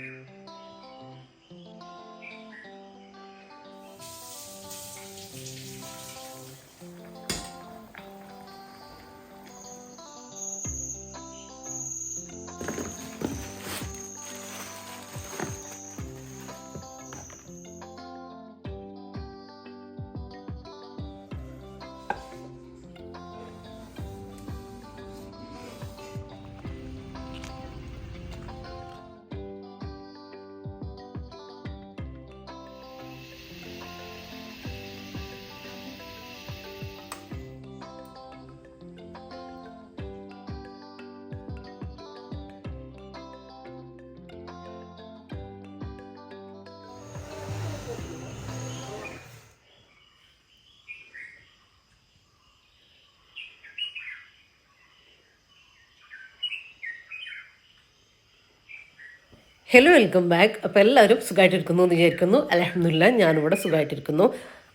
Hello welcome back. അപ്പോൾ എല്ലാവരും സുഖമായിട്ടിരിക്കുന്നു എന്ന് വിചാരിക്കുന്നു. അൽഹംദുലില്ലാഹ് ഞാനിവിടെ സുഖമായിട്ടിരിക്കുന്നു.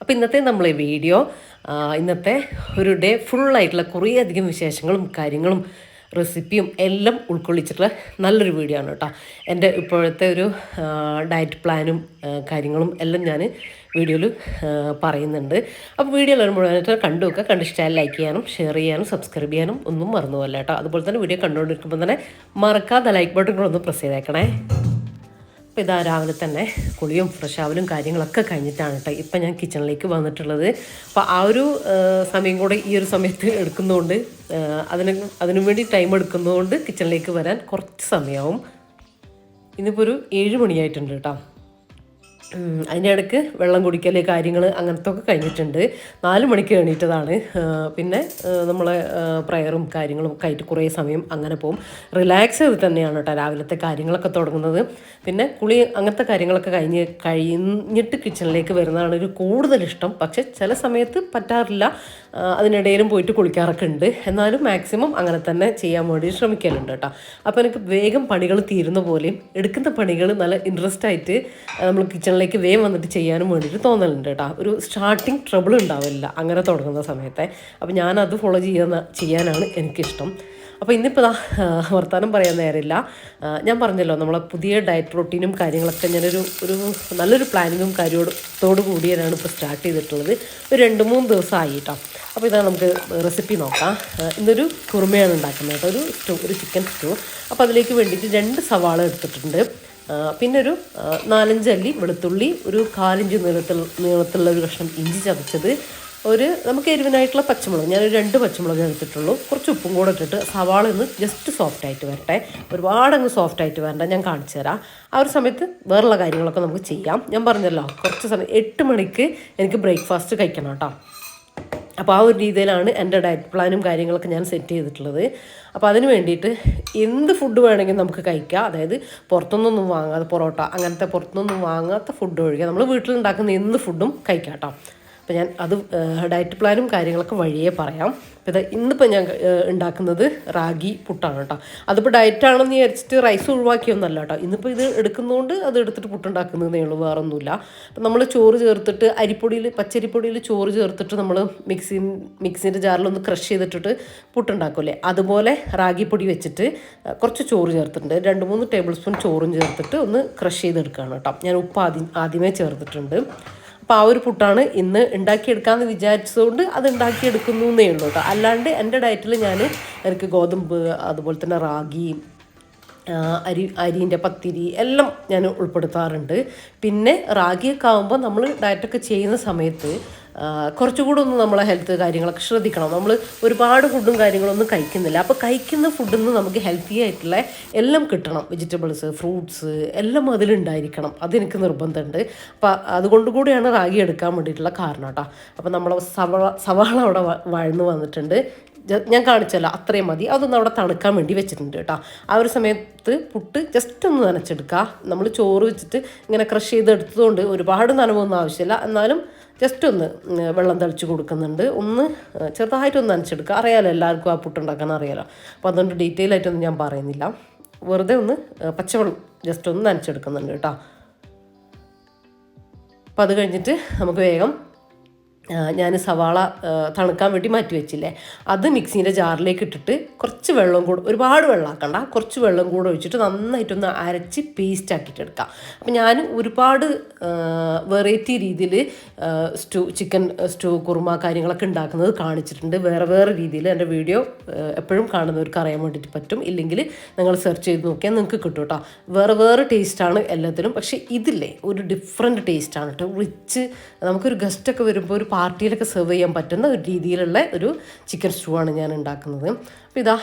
അപ്പോൾ ഇന്നത്തെ നമ്മളെ വീഡിയോ ഇന്നത്തെ ഒരു ഡേ ഫുള്ളായിട്ടുള്ള കുറേ അധികം വിശേഷങ്ങളും കാര്യങ്ങളും റെസിപ്പിയും എല്ലാം ഉൾക്കൊള്ളിച്ചിട്ടുള്ള നല്ലൊരു വീഡിയോ ആണ് കേട്ടോ. എൻ്റെ ഇപ്പോഴത്തെ ഒരു ഡയറ്റ് പ്ലാനും കാര്യങ്ങളും എല്ലാം ഞാൻ വീഡിയോയിൽ പറയുന്നുണ്ട്. അപ്പോൾ വീഡിയോ എല്ലാവരും മുഴുവനായിട്ട് കണ്ടു വെക്കുക. കണ്ടിഷ്ടമായി ലൈക്ക് ചെയ്യാനും ഷെയർ ചെയ്യാനും സബ്സ്ക്രൈബ് ചെയ്യാനും ഒന്നും മറന്നു പോകല്ല കേട്ടോ. അതുപോലെ തന്നെ വീഡിയോ കണ്ടുകൊണ്ടിരിക്കുമ്പോൾ തന്നെ മറക്കാതെ ലൈക്ക് ബട്ടൺ കൂടെ ഒന്ന് പ്രസ് ചെയ്തേക്കണേ. അപ്പോൾ ഇതാ രാവിലെ തന്നെ കുളിയും ഫ്രഷ് ആവലും കാര്യങ്ങളൊക്കെ കഴിഞ്ഞിട്ടാണ് കേട്ടോ ഇപ്പം ഞാൻ കിച്ചണിലേക്ക് വന്നിട്ടുള്ളത്. അപ്പോൾ ആ ഒരു സമയം കൂടെ ഈ ഒരു സമയത്ത് എടുക്കുന്നതുകൊണ്ട് അതിനു വേണ്ടി ടൈം എടുക്കുന്നതുകൊണ്ട് കിച്ചണിലേക്ക് വരാൻ കുറച്ച് സമയമാവും. ഇന്നിപ്പോൾ ഒരു 7 മണിയായിട്ടുണ്ട് കേട്ടോ. അതിൻ്റെ ഇടയ്ക്ക് വെള്ളം കുടിക്കൽ കാര്യങ്ങൾ അങ്ങനത്തെ ഒക്കെ കഴിഞ്ഞിട്ടുണ്ട്. 4 മണിക്ക് എണീറ്റതാണ്. പിന്നെ നമ്മളെ പ്രയറും കാര്യങ്ങളും ഒക്കെ ആയിട്ട് കുറേ സമയം അങ്ങനെ പോകും. റിലാക്സ് ചെയ്ത് തന്നെയാണ് കേട്ടോ രാവിലത്തെ കാര്യങ്ങളൊക്കെ തുടങ്ങുന്നത്. പിന്നെ കുളി അങ്ങനത്തെ കാര്യങ്ങളൊക്കെ കഴിഞ്ഞിട്ട് കിച്ചണിലേക്ക് വരുന്നതാണ് ഒരു കൂടുതൽ ഇഷ്ടം. പക്ഷെ ചില സമയത്ത് പറ്റാറില്ല. അതിനിടയിലും പോയിട്ട് കുളിക്കാറൊക്കെ ഉണ്ട്. എന്നാലും മാക്സിമം അങ്ങനെ തന്നെ ചെയ്യാൻ വേണ്ടി ശ്രമിക്കലുണ്ട് കേട്ടോ. അപ്പോൾ എനിക്ക് വേഗം പണികൾ തീരുന്ന പോലെയും എടുക്കുന്ന പണികൾ നല്ല ഇൻട്രസ്റ്റ് ആയിട്ട് നമ്മൾ കിച്ചണിലേക്ക് വേഗം വന്നിട്ട് ചെയ്യാനും വേണ്ടിയിട്ട് തോന്നലുണ്ട് കേട്ടോ. ഒരു സ്റ്റാർട്ടിങ് ട്രബിൾ ഉണ്ടാവില്ല അങ്ങനെ തുടങ്ങുന്ന സമയത്തെ. അപ്പോൾ ഞാനത് ഫോളോ ചെയ്യാനാണ് എനിക്കിഷ്ടം. അപ്പോൾ ഇന്നിപ്പോൾ വർത്തമാനം പറയാൻ നേരമില്ല. ഞാൻ പറഞ്ഞല്ലോ നമ്മളെ പുതിയ ഡയറ്റ് റൊട്ടീനും കാര്യങ്ങളൊക്കെ ഞാനൊരു നല്ലൊരു പ്ലാനിങ്ങും കാര്യത്തോടു കൂടിയാണ് ഇപ്പോൾ സ്റ്റാർട്ട് ചെയ്തിട്ടുള്ളത്. ഒരു 2-3 ദിവസമായി കേട്ടോ. അപ്പോൾ ഇതാ നമുക്ക് റെസിപ്പി നോക്കാം. ഇന്നൊരു കുറുമയാണ് ഉണ്ടാക്കുന്നത് കേട്ടോ, ഒരു ചിക്കൻ സ്റ്റൂ. അപ്പോൾ അതിലേക്ക് വേണ്ടിയിട്ട് 2 സവാള എടുത്തിട്ടുണ്ട്. പിന്നെ ഒരു 4-5 അല്ലി വെളുത്തുള്ളി, ഒരു 1/4 ഇഞ്ച് നീളത്തിലുള്ള ഒരു കഷ്ണം ഇഞ്ചി ചതച്ചത്, നമുക്ക് എരിവിനായിട്ടുള്ള പച്ചമുളക്, ഞാനൊരു 2 പച്ചമുളക് എടുത്തിട്ടുള്ളൂ. കുറച്ച് ഉപ്പും കൂടെ ഇട്ടിട്ട് സവാള ഒന്ന് ജസ്റ്റ് സോഫ്റ്റായിട്ട് വരട്ടെ. ഒരുപാടങ്ങ് സോഫ്റ്റായിട്ട് വരണ്ട, ഞാൻ കാണിച്ചു തരാം. ആ ഒരു സമയത്ത് വേറെയുള്ള കാര്യങ്ങളൊക്കെ നമുക്ക് ചെയ്യാം. ഞാൻ പറഞ്ഞല്ലോ കുറച്ച് സമയം 8 മണിക്ക് എനിക്ക് ബ്രേക്ക്ഫാസ്റ്റ് കഴിക്കണം കേട്ടോ. അപ്പോൾ ആ ഒരു രീതിയിലാണ് എൻ്റെ ഡയറ്റ് പ്ലാനും കാര്യങ്ങളൊക്കെ ഞാൻ സെറ്റ് ചെയ്തിട്ടുള്ളത്. അപ്പോൾ അതിന് വേണ്ടിയിട്ട് എന്ത് ഫുഡ് വേണമെങ്കിലും നമുക്ക് കഴിക്കാം. അതായത് പുറത്തുനിന്നൊന്നും വാങ്ങാതെ, പൊറോട്ട അങ്ങനത്തെ പുറത്തുനിന്നൊന്നും വാങ്ങാത്ത ഫുഡ് ഒഴികെ നമ്മൾ വീട്ടിലുണ്ടാക്കുന്ന എന്ത് ഫുഡും കഴിക്കാം കേട്ടോ. അപ്പോൾ ഞാൻ അത് ഡയറ്റ് പ്ലാനും കാര്യങ്ങളൊക്കെ വഴിയേ പറയാം. അപ്പോൾ ഇന്നിപ്പോൾ ഞാൻ ഉണ്ടാക്കുന്നത് റാഗി പുട്ടാണ് കേട്ടോ. അതിപ്പോൾ ഡയറ്റാണെന്ന് വിചാരിച്ചിട്ട് റൈസ് ഒഴിവാക്കിയൊന്നല്ല കേട്ടോ. ഇന്നിപ്പോൾ ഇത് എടുക്കുന്നതുകൊണ്ട് അത് എടുത്തിട്ട് പുട്ടുണ്ടാക്കുന്നതേ ഉള്ളൂ, വേറൊന്നുമില്ല. അപ്പം നമ്മൾ ചോറ് ചേർത്തിട്ട് പച്ചരിപ്പൊടിയിൽ ചോറ് ചേർത്തിട്ട് നമ്മൾ മിക്സിൻ്റെ ജാറിലൊന്ന് ക്രഷ് ചെയ്തിട്ടിട്ട് പുട്ടുണ്ടാക്കുമല്ലേ, അതുപോലെ റാഗിപ്പൊടി വെച്ചിട്ട് കുറച്ച് ചോറ് ചേർത്തിട്ടുണ്ട്. 2-3 ടേബിൾ സ്പൂൺ ചോറും ചേർത്തിട്ട് ഒന്ന് ക്രഷ് ചെയ്തെടുക്കുകയാണ് കേട്ടോ. ഞാൻ ഉപ്പ് ആദ്യമേ ചേർത്തിട്ടുണ്ട്. അപ്പോൾ ആ ഒരു പുട്ടാണ് ഇന്ന് ഉണ്ടാക്കിയെടുക്കാമെന്ന് വിചാരിച്ചതുകൊണ്ട് അത് ഉണ്ടാക്കിയെടുക്കുന്നു എന്നേ ഉള്ളൂ കേട്ടോ. അല്ലാണ്ട് എൻ്റെ ഡയറ്റിൽ എനിക്ക് ഗോതമ്പ്, അതുപോലെ തന്നെ റാഗി, അരീൻ്റെ പത്തിരി എല്ലാം ഞാൻ ഉൾപ്പെടുത്താറുണ്ട്. പിന്നെ റാഗിയൊക്കെ ആകുമ്പോൾ നമ്മൾ ഡയറ്റൊക്കെ ചെയ്യുന്ന സമയത്ത് കുറച്ചുകൂടെ ഒന്ന് നമ്മളെ ഹെൽത്ത് കാര്യങ്ങളൊക്കെ ശ്രദ്ധിക്കണം. നമ്മൾ ഒരുപാട് ഫുഡും കാര്യങ്ങളൊന്നും കഴിക്കുന്നില്ല. അപ്പോൾ കഴിക്കുന്ന ഫുഡിൽ നിന്ന് നമുക്ക് ഹെൽത്തി ആയിട്ടുള്ള എല്ലാം കിട്ടണം. വെജിറ്റബിൾസ്, ഫ്രൂട്ട്സ് എല്ലാം അതിലുണ്ടായിരിക്കണം. അതെനിക്ക് നിർബന്ധമുണ്ട്. അപ്പോൾ അതുകൊണ്ട് കൂടിയാണ് റാഗി എടുക്കാൻ വേണ്ടിയിട്ടുള്ള കാരണം കേട്ടോ. അപ്പോൾ നമ്മൾ സവാള അവിടെ വഴന്ന് വന്നിട്ടുണ്ട്. ഞാൻ കാണിച്ചല്ലോ, അത്രയും മതി. അതൊന്ന് അവിടെ തണുക്കാൻ വേണ്ടി വെച്ചിട്ടുണ്ട് കേട്ടോ. ആ ഒരു സമയത്ത് പുട്ട് ജസ്റ്റ് ഒന്ന് നനച്ചെടുക്കുക. നമ്മൾ ചോറ് വെച്ചിട്ട് ഇങ്ങനെ ക്രഷ് ചെയ്തെടുത്തതുകൊണ്ട് ഒരുപാട് നനവൊന്നും ആവശ്യമില്ല. എന്നാലും ജസ്റ്റ് ഒന്ന് വെള്ളം തളിച്ച് കൊടുക്കുന്നുണ്ട്. ഒന്ന് ചെറുതായിട്ടൊന്ന് നനച്ചെടുക്കുക. അറിയാലോ, എല്ലാവർക്കും ആ പുട്ടുണ്ടാക്കാൻ അറിയാലോ. അപ്പോൾ അതുകൊണ്ട് ഡീറ്റെയിൽ ആയിട്ടൊന്നും ഞാൻ പറയുന്നില്ല. വെറുതെ ഒന്ന് പച്ചവെള്ളം ജസ്റ്റ് ഒന്ന് നനച്ചെടുക്കുന്നുണ്ട് കേട്ടോ. അപ്പോൾ അത് കഴിഞ്ഞിട്ട് നമുക്ക് വേഗം ഞാൻ സവാള തണുക്കാൻ വേണ്ടി മാറ്റി വെച്ചില്ലേ, അത് മിക്സീൻ്റെ ജാറിലേക്ക് ഇട്ടിട്ട് കുറച്ച് വെള്ളം കൂടെ, ഒരുപാട് വെള്ളം ആക്കണ്ട, കുറച്ച് വെള്ളം കൂടെ ഒഴിച്ചിട്ട് നന്നായിട്ടൊന്ന് അരച്ച് പേസ്റ്റ് ആക്കിയിട്ട് എടുക്കാം. അപ്പം ഞാൻ ഒരുപാട് വെറൈറ്റി രീതിയിൽ ചിക്കൻ സ്റ്റൂ കുറുമ കാര്യങ്ങളൊക്കെ ഉണ്ടാക്കുന്നത് കാണിച്ചിട്ടുണ്ട്. വേറെ വേറെ രീതിയിൽ എൻ്റെ വീഡിയോ എപ്പോഴും കാണുന്നവർക്ക് അറിയാൻ വേണ്ടിയിട്ട് പറ്റും. ഇല്ലെങ്കിൽ നിങ്ങൾ സെർച്ച് ചെയ്ത് നോക്കിയാൽ നിങ്ങൾക്ക് കിട്ടും കേട്ടോ. വേറെ വേറെ ടേസ്റ്റാണ് എല്ലാത്തിനും. പക്ഷേ ഇതില്ലേ ഒരു ഡിഫറെൻറ്റ് ടേസ്റ്റാണ് കേട്ടോ. റിച്ച്, നമുക്കൊരു ഗസ്റ്റൊക്കെ വരുമ്പോൾ ഒരു പാർട്ടിയിലൊക്കെ സെർവ് ചെയ്യാൻ പറ്റുന്ന ഒരു രീതിയിലുള്ള ഒരു ചിക്കൻ സ്റ്റൂ ആണ് ഞാൻ ഉണ്ടാക്കുന്നത്. അപ്പോൾ ഇതാ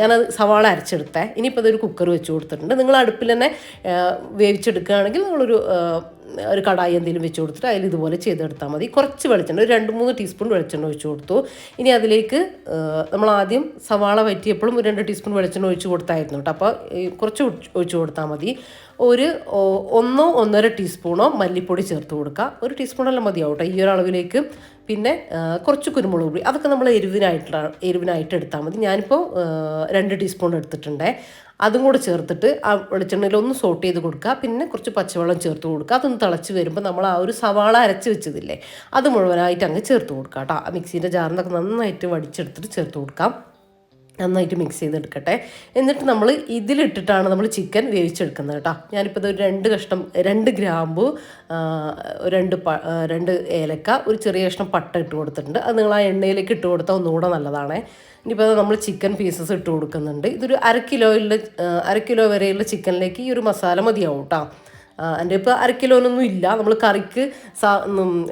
ഞാനത് സവാള അരച്ചെടുത്തേ. ഇനിയിപ്പോൾ അതൊരു കുക്കർ വെച്ച് കൊടുത്തിട്ടുണ്ട്. നിങ്ങൾ അടുപ്പിൽ തന്നെ വേവിച്ചെടുക്കുകയാണെങ്കിൽ ഒരു കടായി എന്തെങ്കിലും വെച്ച് കൊടുത്തിട്ട് അതിൽ ഇതുപോലെ ചെയ്തെടുത്താൽ മതി. കുറച്ച് വെളിച്ചെണ്ണ, ഒരു 2-3 ടീസ്പൂൺ വെളിച്ചെണ്ണ ഒഴിച്ച് കൊടുത്തു. ഇനി അതിലേക്ക് നമ്മൾ ആദ്യം സവാള വറ്റിയപ്പോഴും ഒരു 2 ടീസ്പൂൺ വെളിച്ചെണ്ണ ഒഴിച്ച് കൊടുത്തായിരുന്നു കേട്ടോ. അപ്പോൾ കുറച്ച് ഒഴിച്ച് കൊടുത്താൽ മതി. ഒരു 1-1.5 ടീസ്പൂണോ മല്ലിപ്പൊടി ചേർത്ത് കൊടുക്കുക. 1 ടീസ്പൂണെല്ലാം മതിയാവും കേട്ടോ ഈ ഒരു അളവിലേക്ക്. പിന്നെ കുറച്ച് കുരുമുളക് പൊടി, അതൊക്കെ നമ്മൾ എരിവിനായിട്ട് എടുത്താൽ മതി. ഞാനിപ്പോൾ 2 ടീസ്പൂൺ എടുത്തിട്ടുണ്ട്. അതും കൂടെ ചേർത്തിട്ട് ആ വെളിച്ചെണ്ണയിൽ ഒന്ന് സോട്ട് ചെയ്ത് കൊടുക്കുക. പിന്നെ കുറച്ച് പച്ചവെള്ളം ചേർത്ത് കൊടുക്കുക. അതൊന്ന് തിളച്ച് വരുമ്പോൾ നമ്മൾ ആ ഒരു സവാള അരച്ച് വെച്ചതില്ലേ, അത് മുഴുവനായിട്ട് അങ്ങ് ചേർത്ത് കൊടുക്കുക കേട്ടോ. ആ മിക്സീൻ്റെ ജാറിനൊക്കെ നന്നായിട്ട് വടിച്ചെടുത്തിട്ട് ചേർത്ത് കൊടുക്കാം. നന്നായിട്ട് മിക്സ് ചെയ്തെടുക്കട്ടെ. എന്നിട്ട് നമ്മൾ ഇതിലിട്ടിട്ടാണ് നമ്മൾ ചിക്കൻ വേവിച്ചെടുക്കുന്നത് കേട്ടോ. ഞാനിപ്പോൾ ഇതൊരു 2 ഗ്രാമ്പു, 2 ഏലക്ക, ഒരു ചെറിയ കഷ്ണം പട്ട ഇട്ട് കൊടുത്തിട്ടുണ്ട്. അത് നിങ്ങൾ ആ എണ്ണയിലേക്ക് ഇട്ട് കൊടുത്താൽ ഒന്നുകൂടെ നല്ലതാണ്. ഇനിയിപ്പോൾ നമ്മൾ ചിക്കൻ പീസസ് ഇട്ട് കൊടുക്കുന്നുണ്ട്. ഇതൊരു 1 കിലോ വരെയുള്ള ചിക്കനിലേക്ക് ഈ ഒരു മസാല മതിയാവും കേട്ടോ. എൻ്റെ ഇപ്പോൾ 1 കിലോനൊന്നും ഇല്ല. നമ്മൾ കറിക്ക്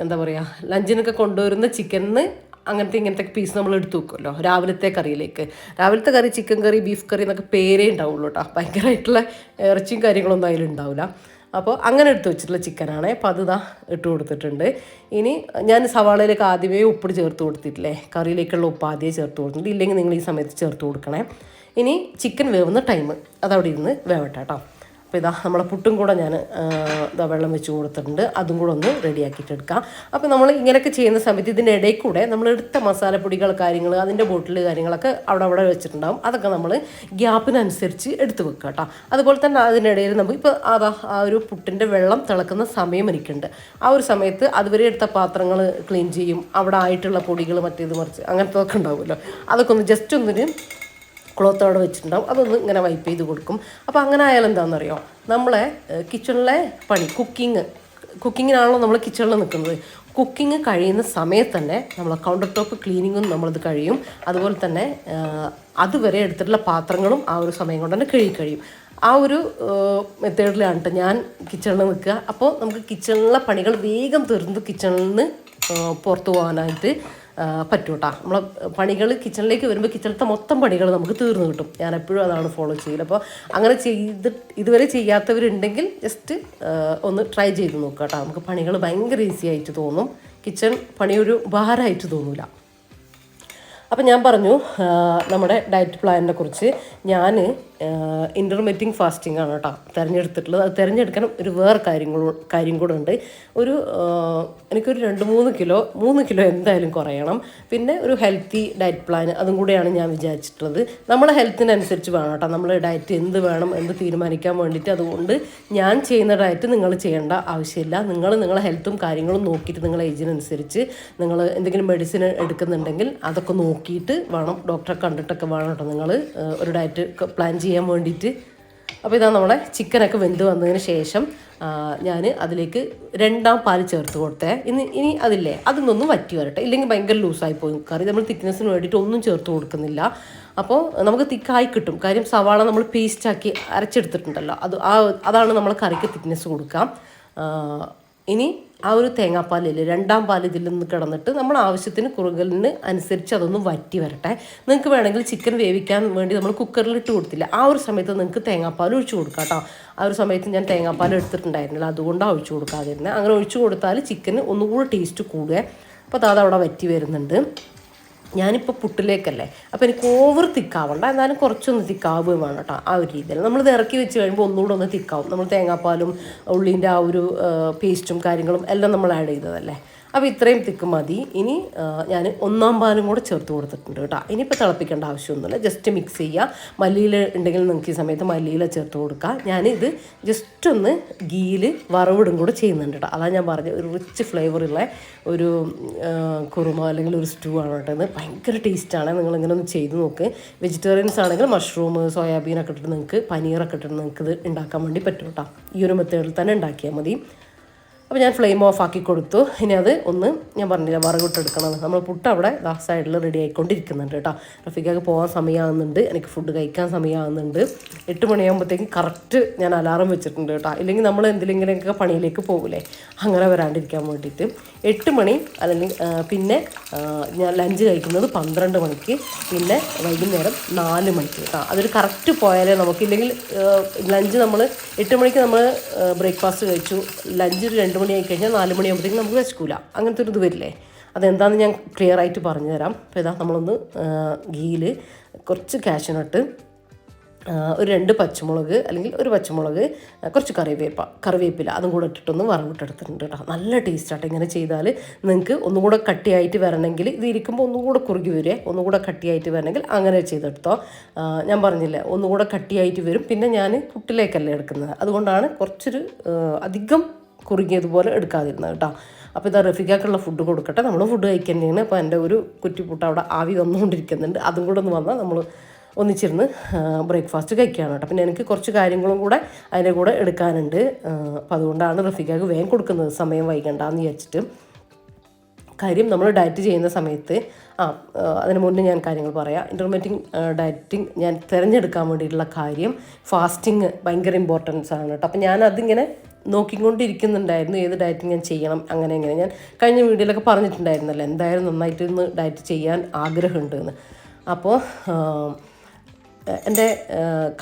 എന്താ പറയുക, ലഞ്ചിനൊക്കെ കൊണ്ടുവരുന്ന ചിക്കനിന് ഇങ്ങനത്തെ പീസ് നമ്മൾ എടുത്ത് വെക്കുമല്ലോ രാവിലത്തെ കറിയിലേക്ക്. രാവിലത്തെ കറി ചിക്കൻ കറി, ബീഫ് കറി എന്നൊക്കെ പേരേ ഉണ്ടാവുള്ളൂ കേട്ടോ. ഭയങ്കരമായിട്ടുള്ള ഇറച്ചിയും കാര്യങ്ങളൊന്നും അതിലുണ്ടാവില്ല. അപ്പോൾ അങ്ങനെ എടുത്ത് വെച്ചിട്ടുള്ള ചിക്കനാണ്. അപ്പോൾ അത് ഇട്ട് കൊടുത്തിട്ടുണ്ട്. ഇനി ഞാൻ സവാളയിലേക്ക് ആദ്യമേ ഉപ്പ് ചേർത്ത് കൊടുത്തിട്ടില്ലേ, കറിയിലേക്കുള്ള ഉപ്പ് ആദ്യമേ ചേർത്ത് കൊടുത്തിട്ടുണ്ട്. ഇല്ലെങ്കിൽ നിങ്ങൾ ഈ സമയത്ത് ചേർത്ത് കൊടുക്കണേ. ഇനി ചിക്കൻ വേവുന്ന ടൈം അതവിടെ ഇരുന്ന് വേവട്ടെ കേട്ടോ. അപ്പോൾ നമ്മളെ പുട്ടും കൂടെ ഞാൻ വെള്ളം വെച്ച് കൊടുത്തിട്ടുണ്ട്. അതും കൂടെ ഒന്ന് റെഡിയാക്കിയിട്ട് എടുക്കാം. അപ്പോൾ നമ്മൾ ഇങ്ങനെയൊക്കെ ചെയ്യുന്ന സമയത്ത് ഇതിൻ്റെ ഇടയിൽ കൂടെ നമ്മൾ എടുത്ത മസാലപ്പൊടികൾ കാര്യങ്ങൾ, അതിൻ്റെ ബോട്ടിൽ കാര്യങ്ങളൊക്കെ അവിടെ വെച്ചിട്ടുണ്ടാകും. അതൊക്കെ നമ്മൾ ഗ്യാപ്പിനനുസരിച്ച് എടുത്ത് വെക്കുക കേട്ടോ. അതുപോലെ തന്നെ അതിനിടയിൽ നമുക്ക് ഇപ്പോൾ ആ ഒരു പുട്ടിൻ്റെ വെള്ളം തിളക്കുന്ന സമയം എനിക്കുണ്ട്. ആ ഒരു സമയത്ത് അതുവരെ എടുത്ത പാത്രങ്ങൾ ക്ലീൻ ചെയ്യും. അവിടെ ആയിട്ടുള്ള പൊടികൾ മറ്റേത് മറിച്ച് അങ്ങനത്തെ ഒക്കെ ഉണ്ടാവുമല്ലോ, അതൊക്കെ ഒന്ന് ജസ്റ്റ് ഒന്നിന് ക്ലോത്ത് അവിടെ വെച്ചിട്ടുണ്ടാവും. അതൊന്ന് ഇങ്ങനെ വൈപ്പ് ചെയ്ത് കൊടുക്കും. അപ്പോൾ അങ്ങനെ ആയാലും എന്താണെന്നറിയോ, നമ്മളെ കിച്ചണിലെ പണി കുക്കിങ്ങിനാണല്ലോ നമ്മൾ കിച്ചണിൽ നിൽക്കുന്നത്. കുക്കിംഗ് കഴിയുന്ന സമയത്ത് തന്നെ നമ്മൾ കൗണ്ടർ ടോപ്പ് ക്ലീനിങ്ങും നമ്മളത് കഴിയും. അതുപോലെ തന്നെ അതുവരെ എടുത്തിട്ടുള്ള പാത്രങ്ങളും ആ ഒരു സമയം കൊണ്ട് തന്നെ കഴിയും. ആ ഒരു മെത്തേഡിലാണ് കേട്ടോ ഞാൻ കിച്ചണിൽ നിൽക്കുക. അപ്പോൾ നമുക്ക് കിച്ചണിലെ പണികൾ വേഗം തീർന്ന് കിച്ചണിൽ നിന്ന് പുറത്തു പോകാനായിട്ട് പറ്റും കേട്ടോ. നമ്മളെ പണികൾ കിച്ചണിലേക്ക് വരുമ്പോൾ കിച്ചണിലത്തെ മൊത്തം പണികൾ നമുക്ക് തീർന്നു കിട്ടും. ഞാൻ എപ്പോഴും അതാണ് ഫോളോ ചെയ്യൽ. അപ്പോൾ അങ്ങനെ ഇതുവരെ ചെയ്യാത്തവരുണ്ടെങ്കിൽ ജസ്റ്റ് ഒന്ന് ട്രൈ ചെയ്ത് നോക്കുക കേട്ടോ. നമുക്ക് പണികൾ ഭയങ്കര ഈസി ആയിട്ട് തോന്നും. കിച്ചൺ പണി ഒരു ഭാരമായിട്ട് തോന്നില്ല. അപ്പം ഞാൻ പറഞ്ഞു നമ്മുടെ ഡയറ്റ് പ്ലാനിനെ കുറിച്ച്. ഞാൻ ഇൻ്റർമീഡിയറ്റ് ഫാസ്റ്റിംഗ് ആണ് കേട്ടോ തിരഞ്ഞെടുത്തിട്ടുള്ളത്. അത് തിരഞ്ഞെടുക്കാൻ ഒരു വേറെ കാര്യം കൂടെ ഉണ്ട്. എനിക്കൊരു 3 കിലോ എന്തായാലും കുറയണം. പിന്നെ ഒരു ഹെൽത്തി ഡയറ്റ് പ്ലാൻ അതും കൂടെയാണ് ഞാൻ വിചാരിച്ചിട്ടുള്ളത്. നമ്മളെ ഹെൽത്തിനനുസരിച്ച് വേണം കേട്ടോ നമ്മൾ ഡയറ്റ് എന്ത് വേണം എന്ന് തീരുമാനിക്കാൻ വേണ്ടിയിട്ട്. അതുകൊണ്ട് ഞാൻ ചെയ്യുന്ന ഡയറ്റ് നിങ്ങൾ ചെയ്യേണ്ട ആവശ്യമില്ല. നിങ്ങളെ ഹെൽത്തും കാര്യങ്ങളും നോക്കിയിട്ട് നിങ്ങളെ ഏജിനനുസരിച്ച് നിങ്ങൾ എന്തെങ്കിലും മെഡിസിൻ എടുക്കുന്നുണ്ടെങ്കിൽ അതൊക്കെ നോക്കിയിട്ട് വേണം, ഡോക്ടറെ കണ്ടിട്ടൊക്കെ വേണം കേട്ടോ നിങ്ങൾ ഒരു ഡയറ്റ് പ്ലാൻ ചെയ്യാൻ വേണ്ടിയിട്ട്. അപ്പോൾ ഇതാ നമ്മളെ ചിക്കനൊക്കെ വെന്ത് വന്നതിന് ശേഷം ഞാൻ അതിലേക്ക് 2ാം പാൽ ചേർത്ത് കൊടുത്തേ. ഇനി അതില്ലേ അതൊന്നും വറ്റി വരട്ടെ, ഇല്ലെങ്കിൽ ഭയങ്കര ലൂസായി പോകും കറി. നമ്മൾ തിക്നെസ്സിന് വേണ്ടിയിട്ട് ഒന്നും ചേർത്ത് കൊടുക്കുന്നില്ല. അപ്പോൾ നമുക്ക് തിക്കായി കിട്ടും. കാര്യം സവാള നമ്മൾ പേസ്റ്റാക്കി അരച്ചെടുത്തിട്ടുണ്ടല്ലോ, അതാണ് നമ്മൾ കറിക്ക് തിക്നെസ് കൊടുക്കാം. ഇനി ആ ഒരു തേങ്ങാപ്പാലില്ലേ 2ാം പാൽ ഇതിൽ നിന്ന് കിടന്നിട്ട് നമ്മൾ ആവശ്യത്തിന് കുറുകലിന് അനുസരിച്ച് അതൊന്ന് വറ്റി വരട്ടെ. നിങ്ങൾക്ക് വേണമെങ്കിൽ ചിക്കൻ വേവിക്കാൻ വേണ്ടി നമ്മൾ കുക്കറിൽ ഇട്ട് കൊടുത്തില്ല, ആ ഒരു സമയത്ത് നിങ്ങൾക്ക് തേങ്ങാപ്പാൽ ഒഴിച്ചു കൊടുക്കാം കേട്ടോ. ആ ഒരു സമയത്ത് ഞാൻ തേങ്ങാപ്പാൽ എടുത്തിട്ടുണ്ടായിരുന്നില്ല, അതുകൊണ്ടാണ് ഒഴിച്ചു കൊടുക്കാതിരുന്നത്. അങ്ങനെ ഒഴിച്ചു കൊടുത്താൽ ചിക്കന് ഒന്നുകൂടി ടേസ്റ്റ് കൂടുക. അപ്പോൾ അതവിടെ വറ്റി വരുന്നുണ്ട്. ഞാനിപ്പോൾ പുട്ടിലേക്കല്ലേ, അപ്പോൾ എനിക്ക് ഓവർ തിക്കാവണ്ട, എന്നാലും കുറച്ചൊന്ന് തിക്കാവുകയും വേണം കേട്ടോ. ആ ഒരു രീതിയിൽ നമ്മളിത് ഇറക്കി വെച്ച് കഴിയുമ്പോൾ ഒന്നുകൂടെ ഒന്ന് തിക്കാവും. നമ്മൾ തേങ്ങാപ്പാലും ഉള്ളീൻ്റെ ആ ഒരു പേസ്റ്റും കാര്യങ്ങളും എല്ലാം നമ്മൾ ആഡ് ചെയ്തതല്ലേ. അപ്പോൾ ഇത്രയും തിക്ക് മതി. ഇനി ഞാൻ ഒന്നാം പാലും കൂടെ ചേർത്ത് കൊടുത്തിട്ടുണ്ട് കേട്ടോ. ഇനിയിപ്പോൾ തിളപ്പിക്കേണ്ട ആവശ്യമൊന്നുമില്ല, ജസ്റ്റ് മിക്സ് ചെയ്യുക. മല്ലിയില ഉണ്ടെങ്കിൽ നിങ്ങൾക്ക് ഈ സമയത്ത് മല്ലിയില ചേർത്ത് കൊടുക്കുക. ഞാനിത് ജസ്റ്റ് ഒന്ന് ഗീയിൽ വറവിടും കൂടെ ചെയ്യുന്നുണ്ട് കേട്ടോ. അതാണ് ഞാൻ പറഞ്ഞത്, ഒരു റിച്ച് ഫ്ലേവറുള്ള ഒരു കുറുമ അല്ലെങ്കിൽ ഒരു സ്റ്റൂ ആണ് കേട്ടോ. ഇത് ഭയങ്കര ടേസ്റ്റാണ്. നിങ്ങളിങ്ങനെ ഒന്ന് ചെയ്ത് നോക്ക്. വെജിറ്റേറിയൻസ് ആണെങ്കിൽ മഷ്റൂം സോയാബീനൊക്കെ ഇട്ടിട്ട് നിങ്ങൾക്ക് പനീറൊക്കെ ഇട്ടിട്ട് നിങ്ങൾക്ക് ഇത് ഉണ്ടാക്കാൻ വേണ്ടി പറ്റും കേട്ടോ. ഈ ഒരു മെത്തേഡിൽ തന്നെ ഉണ്ടാക്കിയാൽ മതി. അപ്പോൾ ഞാൻ ഫ്ലെയിം ഓഫ് ആക്കി കൊടുത്തു. ഇനി അത് ഒന്ന് ഞാൻ പറഞ്ഞില്ല വറവിട്ടെടുക്കണം. നമ്മൾ പുട്ട് അവിടെ സൈഡിൽ റെഡി ആയിക്കൊണ്ടിരിക്കുന്നുണ്ട് കേട്ടോ. റഫീഖയ്ക്ക് പോകാൻ സമയമാകുന്നുണ്ട്, എനിക്ക് ഫുഡ് കഴിക്കാൻ സമയമാകുന്നുണ്ട്. 8 മണിയാകുമ്പോഴത്തേക്കും കറക്റ്റ് ഞാൻ അലാറം വെച്ചിട്ടുണ്ട് കേട്ടോ. ഇല്ലെങ്കിൽ നമ്മൾ എന്തെങ്കിലുമൊക്കെ പണിയിലേക്ക് പോകില്ലേ, അങ്ങനെ വരാണ്ടിരിക്കാൻ വേണ്ടിയിട്ട്. 8 മണി അല്ലെങ്കിൽ പിന്നെ ഞാൻ ലഞ്ച് കഴിക്കുന്നത് 12 മണിക്ക്, പിന്നെ വൈകുന്നേരം 4 മണിക്ക് കേട്ടോ. അതൊരു കറക്റ്റ് പോയാലേ നമുക്കില്ലെങ്കിൽ ലഞ്ച് നമ്മൾ 8 മണിക്ക് നമ്മൾ ബ്രേക്ക്ഫാസ്റ്റ് കഴിച്ചു, ലഞ്ച് ഒരു 2 മണി ആയി കഴിഞ്ഞാൽ 4 മണിയാകുമ്പോഴത്തേക്കും നമുക്ക് വെച്ചിക്കൂല. അങ്ങനത്തെ ഒരു ഇത് വരില്ലേ, അതെന്താണെന്ന് ഞാൻ ക്ലിയർ ആയിട്ട് പറഞ്ഞു തരാം. അപ്പോൾ ഇതാ നമ്മളൊന്ന് ഗീയിൽ കുറച്ച് കാഷ്യൂനട്ട്, ഒരു 2 പച്ചമുളക് അല്ലെങ്കിൽ ഒരു പച്ചമുളക്, കുറച്ച് കറിവേപ്പില അതും കൂടെ ഇട്ടിട്ടൊന്ന് വറവിട്ടെടുത്തിട്ടുണ്ട് കേട്ടോ. നല്ല ടേസ്റ്റാട്ടോ ഇങ്ങനെ ചെയ്താൽ. നിങ്ങൾക്ക് ഒന്നും കൂടെ കട്ടിയായിട്ട് വരണമെങ്കിൽ ഇത് ഇരിക്കുമ്പോൾ ഒന്നും കൂടെ കുറുകി വരുമേ, ഒന്നും കൂടെ കട്ടിയായിട്ട് വരണമെങ്കിൽ അങ്ങനെ ചെയ്തെടുത്തോ. ഞാൻ പറഞ്ഞില്ലേ ഒന്നും കൂടെ കട്ടിയായിട്ട് വരും. പിന്നെ ഞാൻ പുട്ടിലേക്കല്ലേ എടുക്കുന്നത്, അതുകൊണ്ടാണ് കുറച്ചൊരു അധികം കുറുകിയതുപോലെ എടുക്കാതിരുന്നത് കേട്ടോ. അപ്പോൾ ഇതാ റഫീഖയ്ക്കുള്ള ഫുഡ് കൊടുക്കട്ടെ. നമ്മൾ ഫുഡ് കഴിക്കുന്നതാണ്. അപ്പോൾ എൻ്റെ ഒരു കുറ്റിപ്പുട്ട് അവിടെ ആവി വന്നുകൊണ്ടിരിക്കുന്നുണ്ട്, അതും കൂടെ ഒന്ന് വന്നാൽ നമ്മൾ ഒന്നിച്ചിരുന്ന് ബ്രേക്ക്ഫാസ്റ്റ് കഴിക്കുകയാണ് കേട്ടോ. പിന്നെ എനിക്ക് കുറച്ച് കാര്യങ്ങളും കൂടെ അതിൻ്റെ കൂടെ എടുക്കാനുണ്ട്. അപ്പോൾ അതുകൊണ്ടാണ് റഫീഖയ്ക്ക് വേഗം കൊടുക്കുന്നത്, സമയം വൈകണ്ടെന്ന് വിചാരിച്ചിട്ട്. കാര്യം നമ്മൾ ഡയറ്റ് ചെയ്യുന്ന സമയത്ത് അതിന് മുന്നേ ഞാൻ കാര്യങ്ങൾ പറയാം. ഇൻ്റർമീഡിയറ്റ് ഡയറ്റിങ് ഞാൻ തിരഞ്ഞെടുക്കാൻ വേണ്ടിയിട്ടുള്ള കാര്യം ഫാസ്റ്റിങ് ഭയങ്കര ഇമ്പോർട്ടൻസ് ആണ് കേട്ടോ. അപ്പോൾ ഞാൻ അതിങ്ങനെ നോക്കിക്കൊണ്ടിരിക്കുന്നുണ്ടായിരുന്നു, ഏത് ഡയറ്റിങ് ഞാൻ ചെയ്യണം അങ്ങനെ ഇങ്ങനെ. ഞാൻ കഴിഞ്ഞ വീഡിയോയിലൊക്കെ പറഞ്ഞിട്ടുണ്ടായിരുന്നല്ലോ എന്തായാലും നന്നായിട്ട് ഇന്ന് ഡയറ്റ് ചെയ്യാൻ ആഗ്രഹമുണ്ട് എന്ന്. അപ്പോൾ എൻ്റെ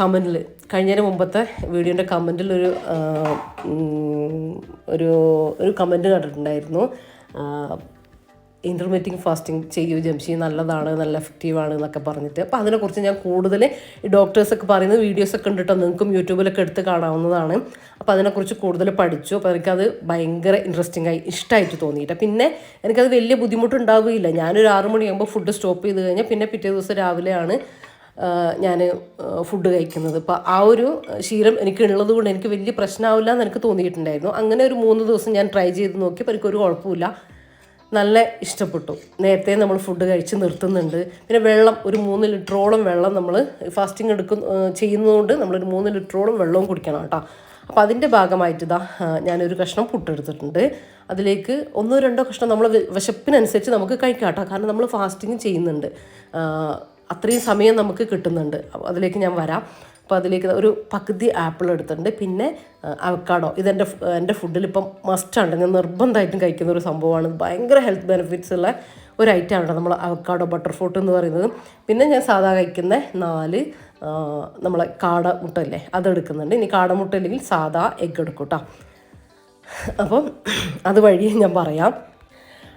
കമൻറ്റിൽ കഴിഞ്ഞതിന് മുമ്പത്തെ വീഡിയോൻ്റെ കമൻറ്റിൽ ഒരു കമൻറ്റ് കണ്ടിട്ടുണ്ടായിരുന്നു, ഇൻ്റർമീഡിയറ്റ് ഫാസ്റ്റിംഗ് ചെയ്യൂ ജംഷി, നല്ലതാണ്, നല്ല എഫക്റ്റീവാണ് എന്നൊക്കെ പറഞ്ഞിട്ട്. അപ്പോൾ അതിനെക്കുറിച്ച് ഞാൻ കൂടുതൽ ഈ ഡോക്ടേഴ്സൊക്കെ പറയുന്ന വീഡിയോസൊക്കെ ഉണ്ടിട്ടോ, നിങ്ങൾക്കും യൂട്യൂബിലൊക്കെ എടുത്ത് കാണാവുന്നതാണ്. അപ്പോൾ അതിനെക്കുറിച്ച് കൂടുതൽ പഠിച്ചു. അപ്പോൾ എനിക്കത് ഭയങ്കര ഇൻട്രസ്റ്റിംഗ് ആയി ഇഷ്ടമായിട്ട് തോന്നിയിട്ട് പിന്നെ എനിക്കത് വലിയ ബുദ്ധിമുട്ടുണ്ടാവുകയില്ല. ഞാനൊരു 6 മണിയാകുമ്പോൾ ഫുഡ് സ്റ്റോപ്പ് ചെയ്ത് കഴിഞ്ഞാൽ പിന്നെ പിറ്റേ ദിവസം രാവിലെയാണ് ഞാൻ ഫുഡ് കഴിക്കുന്നത്. അപ്പോൾ ആ ഒരു ശീലം എനിക്കുള്ളത് കൊണ്ട് എനിക്ക് വലിയ പ്രശ്നമാവില്ല എന്ന് എനിക്ക് തോന്നിയിട്ടുണ്ടായിരുന്നു. അങ്ങനെ ഒരു 3 ദിവസം ഞാൻ ട്രൈ ചെയ്ത് നോക്കിയപ്പോൾ എനിക്കൊരു കുഴപ്പമില്ല, നല്ല ഇഷ്ടപ്പെട്ടു. നേരത്തെ നമ്മൾ ഫുഡ് കഴിച്ച് നിർത്തുന്നുണ്ട്. പിന്നെ വെള്ളം ഒരു 3 ലിറ്ററോളം വെള്ളം നമ്മൾ ഫാസ്റ്റിംഗ് ചെയ്യുന്നതുകൊണ്ട് നമ്മളൊരു 3 ലിറ്ററോളം വെള്ളവും കുടിക്കണം കേട്ടോ. അപ്പോൾ അതിൻ്റെ ഭാഗമായിട്ട് ഞാനൊരു കഷ്ണം പുട്ടെടുത്തിട്ടുണ്ട്. അതിലേക്ക് 1-2 കഷ്ണം നമ്മൾ വിശപ്പിനനുസരിച്ച് നമുക്ക് കഴിക്കാം കേട്ടോ. കാരണം നമ്മൾ ഫാസ്റ്റിംഗ് ചെയ്യുന്നുണ്ട്, അത്രയും സമയം നമുക്ക് കിട്ടുന്നുണ്ട്. അപ്പോൾ അതിലേക്ക് ഞാൻ വരാം. അപ്പോൾ അതിലേക്ക് ഒരു പകുതി ആപ്പിൾ എടുത്തിട്ടുണ്ട്, പിന്നെ അവക്കാഡോ. എൻ്റെ ഫുഡിൽ ഇപ്പം മസ്റ്റാണ്, ഞാൻ നിർബന്ധമായിട്ടും കഴിക്കുന്ന ഒരു സംഭവമാണ്. ഭയങ്കര ഹെൽത്ത് ബെനിഫിറ്റ്സ് ഉള്ള ഒരു ഐറ്റമാണ് നമ്മൾ അവക്കാഡോ ബട്ടർ ഫ്രൂട്ട് എന്ന് പറയുന്നത്. പിന്നെ ഞാൻ സാധാ കഴിക്കുന്ന 4 നമ്മളെ കാടമുട്ട ഇല്ലേ അതെടുക്കുന്നുണ്ട്. ഇനി കാടമുട്ട അല്ലെങ്കിൽ സാധാ എഗ്ഗ് എടുക്കും കേട്ടോ. അപ്പം അതുവഴി ഞാൻ പറയാം.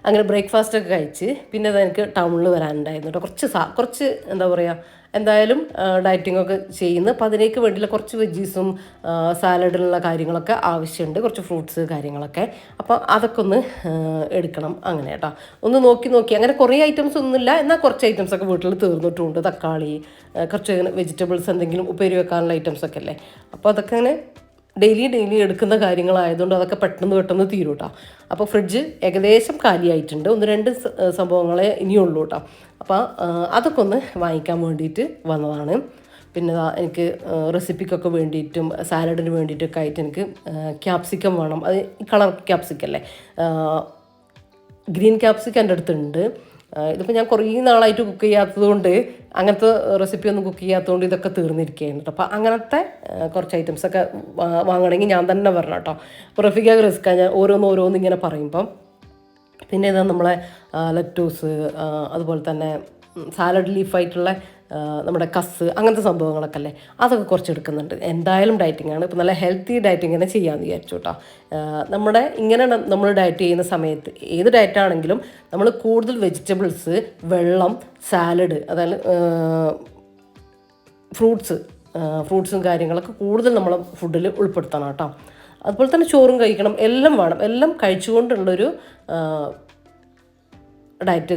അങ്ങനെ ബ്രേക്ക്ഫാസ്റ്റൊക്കെ കഴിച്ച് പിന്നെ എനിക്ക് ടൗണിൽ വരാനുണ്ടായിരുന്നു കേട്ടോ. കുറച്ച് എന്താ പറയുക, എന്തായാലും ഡയറ്റിങ്ങൊക്കെ ചെയ്യുന്നു. അപ്പോൾ അതിലേക്ക് വേണ്ടിയുള്ള കുറച്ച് വെജീസും സാലഡിലുള്ള കാര്യങ്ങളൊക്കെ ആവശ്യമുണ്ട്, കുറച്ച് ഫ്രൂട്ട്സ് കാര്യങ്ങളൊക്കെ. അപ്പോൾ അതൊക്കെ ഒന്ന് എടുക്കണം അങ്ങനെ കേട്ടോ. ഒന്ന് നോക്കി അങ്ങനെ കുറേ ഐറ്റംസ് ഒന്നുമില്ല, എന്നാൽ കുറച്ച് ഐറ്റംസൊക്കെ വീട്ടിൽ തീർന്നിട്ടുമുണ്ട്. തക്കാളി, കുറച്ച് വെജിറ്റബിൾസ്, എന്തെങ്കിലും ഉപ്പേരി വെക്കാനുള്ള ഐറ്റംസൊക്കെ അല്ലേ. അപ്പോൾ അതൊക്കെ അങ്ങനെ ഡെയിലി എടുക്കുന്ന കാര്യങ്ങളായതുകൊണ്ട് അതൊക്കെ പെട്ടെന്ന് തീരും കേട്ടോ. അപ്പോൾ ഫ്രിഡ്ജ് ഏകദേശം കാലിയായിട്ടുണ്ട്, 1-2 സംഭവങ്ങളെ ഇനിയുള്ളൂ കേട്ടോ. അപ്പോൾ അതൊക്കെ ഒന്ന് വാങ്ങിക്കാൻ വേണ്ടിയിട്ട് വന്നതാണ്. പിന്നെ എനിക്ക് റെസിപ്പിക്കൊക്കെ വേണ്ടിയിട്ടും സാലഡിന് വേണ്ടിയിട്ടൊക്കെ ആയിട്ട് എനിക്ക് ക്യാപ്സിക്കം വേണം. അത് കളർ ക്യാപ്സിക്കല്ലേ, ഗ്രീൻ ക്യാപ്സിക്കം എൻ്റെ അടുത്തുണ്ട്. ഇതിപ്പോൾ ഞാൻ കുറേ നാളായിട്ട് കുക്ക് ചെയ്യാത്തത് കൊണ്ട്, അങ്ങനത്തെ റെസിപ്പി ഒന്നും കുക്ക് ചെയ്യാത്തതുകൊണ്ട് ഇതൊക്കെ തീർന്നിരിക്കുകയാണ് കേട്ടോ. അപ്പോൾ അങ്ങനത്തെ കുറച്ച് ഐറ്റംസൊക്കെ വാങ്ങണമെങ്കിൽ ഞാൻ തന്നെ വരണം കേട്ടോ. അപ്പോൾ റഫീഖയ്ക്ക് റിസ്ക്കാണ് ഞാൻ ഓരോന്ന് ഇങ്ങനെ പറയുമ്പം. പിന്നെ ഇതാ നമ്മളെ ലെറ്റൂസ്, അതുപോലെ തന്നെ സാലഡ് ലീഫായിട്ടുള്ള നമ്മുടെ കസ്, അങ്ങനത്തെ സംഭവങ്ങളൊക്കെ അല്ലേ, അതൊക്കെ കുറച്ച് എടുക്കുന്നുണ്ട്. എന്തായാലും ഡയറ്റിങ്ങാണ്, ഇപ്പോൾ നല്ല ഹെൽത്തി ഡയറ്റിങ് തന്നെ ചെയ്യാമെന്ന് വിചാരിച്ചു കേട്ടോ. ഇങ്ങനെ നമ്മൾ ഡയറ്റ് ചെയ്യുന്ന സമയത്ത് ഏത് ഡയറ്റാണെങ്കിലും നമ്മൾ കൂടുതൽ വെജിറ്റബിൾസ്, വെള്ളം, സാലഡ്, അതായത് ഫ്രൂട്ട്സും കാര്യങ്ങളൊക്കെ കൂടുതൽ നമ്മൾ ഫുഡിൽ ഉൾപ്പെടുത്തണം കേട്ടോ. അതുപോലെ തന്നെ ചോറും കഴിക്കണം, എല്ലാം വേണം. എല്ലാം കഴിച്ചുകൊണ്ടുള്ളൊരു ഡയറ്റ്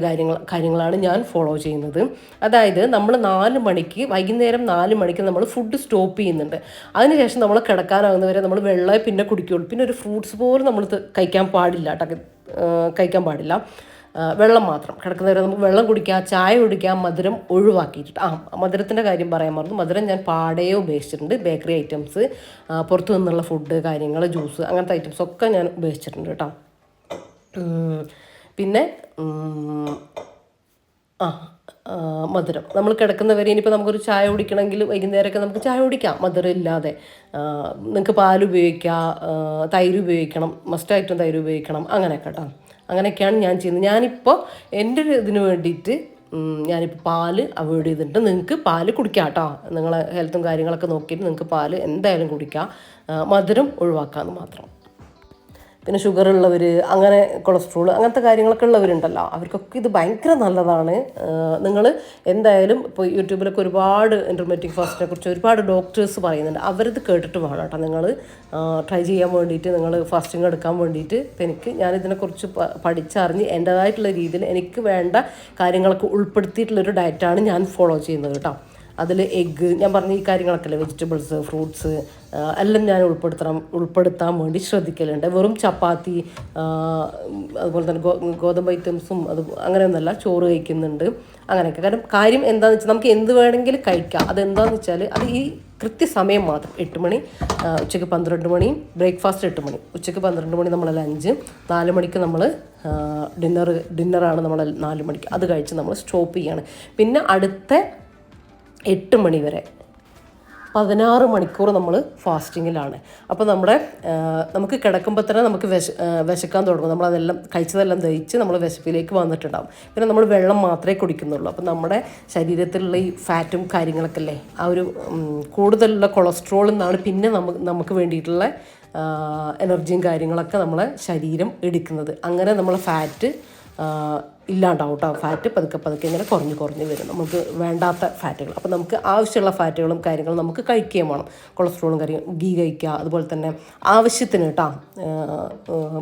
കാര്യങ്ങളാണ് ഞാൻ ഫോളോ ചെയ്യുന്നത്. അതായത് നമ്മൾ വൈകുന്നേരം 4 മണിക്ക് നമ്മൾ ഫുഡ് സ്റ്റോപ്പ് ചെയ്യുന്നുണ്ട്. അതിനുശേഷം നമ്മൾ കിടക്കാനാകുന്നവരെ നമ്മൾ വെള്ളമേ പിന്നെ കുടിക്കുകയുള്ളൂ. പിന്നെ ഒരു ഫ്രൂട്ട്സ് പോലും നമ്മൾ കഴിക്കാൻ പാടില്ല കഴിക്കാൻ പാടില്ല. വെള്ളം മാത്രം. കിടക്കുന്നവരെ നമുക്ക് വെള്ളം കുടിക്കുക, ചായ കുടിക്കുക, മധുരം ഒഴിവാക്കിയിട്ട്. മധുരത്തിൻ്റെ കാര്യം പറയാൻ മറന്നു. മധുരം ഞാൻ പാടയോ ഉപേക്ഷിച്ചിട്ടുണ്ട്. ബേക്കറി ഐറ്റംസ്, പുറത്തു നിന്നുള്ള ഫുഡ് കാര്യങ്ങൾ, ജ്യൂസ്, അങ്ങനത്തെ ഐറ്റംസ് ഒക്കെ ഞാൻ ഉപേക്ഷിച്ചിട്ടുണ്ട് കേട്ടോ. പിന്നെ മധുരം നമ്മൾ കിടക്കുന്നവരെ ഇനിയിപ്പോൾ നമുക്കൊരു ചായ കുടിക്കണമെങ്കിൽ വൈകുന്നേരമൊക്കെ നമുക്ക് ചായ കുടിക്കാം മധുരം ഇല്ലാതെ. നിങ്ങൾക്ക് പാൽ ഉപയോഗിക്കാം, തൈര് ഉപയോഗിക്കണം, മസ്റ്റായിട്ടും തൈര് ഉപയോഗിക്കണം, അങ്ങനെയൊക്കെ കേട്ടോ. അങ്ങനെയൊക്കെയാണ് ഞാൻ ചെയ്യുന്നത്. ഞാനിപ്പോൾ എൻ്റെ ഒരു ഇതിന് വേണ്ടിയിട്ട് ഞാനിപ്പോൾ പാല് അവോയ്ഡ് ചെയ്തിട്ടുണ്ട്. നിങ്ങൾക്ക് പാല് കുടിക്കാം കേട്ടോ. നിങ്ങളെ ഹെൽത്തും കാര്യങ്ങളൊക്കെ നോക്കിയിട്ട് നിങ്ങൾക്ക് പാല് എന്തായാലും കുടിക്കാം. മധുരം ഒഴിവാക്കാമെന്ന് മാത്രം. പിന്നെ ഷുഗർ ഉള്ളവർ, അങ്ങനെ കൊളസ്ട്രോൾ, അങ്ങനത്തെ കാര്യങ്ങളൊക്കെ ഉള്ളവരുണ്ടല്ലോ, അവർക്കൊക്കെ ഇത് ഭയങ്കര നല്ലതാണ്. നിങ്ങൾ എന്തായാലും ഇപ്പോൾ യൂട്യൂബിലൊക്കെ ഒരുപാട് ഇൻ്റർമീഡിയറ്റ് ഫാസ്റ്റിനെ കുറിച്ച് ഒരുപാട് ഡോക്ടേഴ്സ് പറയുന്നുണ്ട്. അവരിത് കേട്ടിട്ട് വേണം കേട്ടോ നിങ്ങൾ ട്രൈ ചെയ്യാൻ വേണ്ടിയിട്ട്, നിങ്ങൾ ഫാസ്റ്റിംഗ് എടുക്കാൻ വേണ്ടിയിട്ട്. ഞാനിതിനെക്കുറിച്ച് പഠിച്ചറിഞ്ഞ് എൻ്റേതായിട്ടുള്ള രീതിയിൽ എനിക്ക് വേണ്ട കാര്യങ്ങളൊക്കെ ഉൾപ്പെടുത്തിയിട്ടുള്ളൊരു ഡയറ്റാണ് ഞാൻ ഫോളോ ചെയ്യുന്നത് കേട്ടോ. അതിൽ എഗ്ഗ്, ഞാൻ പറഞ്ഞ ഈ കാര്യങ്ങളൊക്കെ അല്ലേ, വെജിറ്റബിൾസ്, ഫ്രൂട്ട്സ് എല്ലാം ഞാൻ ഉൾപ്പെടുത്താൻ വേണ്ടി ശ്രദ്ധിക്കലുണ്ട്. വെറും ചപ്പാത്തി, അതുപോലെ തന്നെ ഗോതമ്പ് ഐറ്റംസും അങ്ങനെയൊന്നുമല്ല, ചോറ് കഴിക്കുന്നുണ്ട്, അങ്ങനെയൊക്കെ. കാര്യം എന്താണെന്ന് വെച്ചാൽ നമുക്ക് എന്ത് വേണമെങ്കിലും കഴിക്കാം. അതെന്താണെന്ന് വെച്ചാൽ അത് ഈ കൃത്യസമയം മാത്രം. 8 മണി, ഉച്ചയ്ക്ക് 12 മണി ബ്രേക്ക്ഫാസ്റ്റ്, 8 മണി, ഉച്ചയ്ക്ക് 12 മണി നമ്മൾ ലഞ്ച്, 4 മണിക്ക് നമ്മൾ ഡിന്നറാണ് നമ്മൾ 4 മണിക്ക്. അത് കഴിച്ച് നമ്മൾ സ്റ്റോപ്പ് ചെയ്യാണ്. പിന്നെ അടുത്ത 8 മണി വരെ 16 മണിക്കൂർ നമ്മൾ ഫാസ്റ്റിങ്ങിലാണ്. അപ്പോൾ നമുക്ക് കിടക്കുമ്പോൾ തന്നെ നമുക്ക് വിശക്കാൻ തുടങ്ങും. നമ്മളതെല്ലാം കഴിച്ചതെല്ലാം ദഹിച്ച് നമ്മൾ വിശപ്പിലേക്ക് വന്നിട്ടുണ്ടാകും. പിന്നെ നമ്മൾ വെള്ളം മാത്രമേ കുടിക്കുന്നുള്ളൂ. അപ്പോൾ നമ്മുടെ ശരീരത്തിലുള്ള ഈ ഫാറ്റും കാര്യങ്ങളൊക്കെ അല്ലേ, ആ ഒരു കൂടുതലുള്ള കൊളസ്ട്രോളിൽ നിന്നാണ് പിന്നെ നമുക്ക് വേണ്ടിയിട്ടുള്ള എനർജിയും കാര്യങ്ങളൊക്കെ നമ്മളെ ശരീരം എടുക്കുന്നത്. അങ്ങനെ നമ്മളെ ഫാറ്റ് ഇല്ലാണ്ടാവും കേട്ടോ. ഫാറ്റ് പതുക്കെ ഇങ്ങനെ കുറഞ്ഞ് വരും, നമുക്ക് വേണ്ടാത്ത ഫാറ്റുകൾ. അപ്പോൾ നമുക്ക് ആവശ്യമുള്ള ഫാറ്റുകളും കാര്യങ്ങളും നമുക്ക് കഴിക്കുകയും വേണം. കൊളസ്ട്രോളും ഗീ കഴിക്കുക, അതുപോലെ തന്നെ ആവശ്യത്തിന് കേട്ടോ.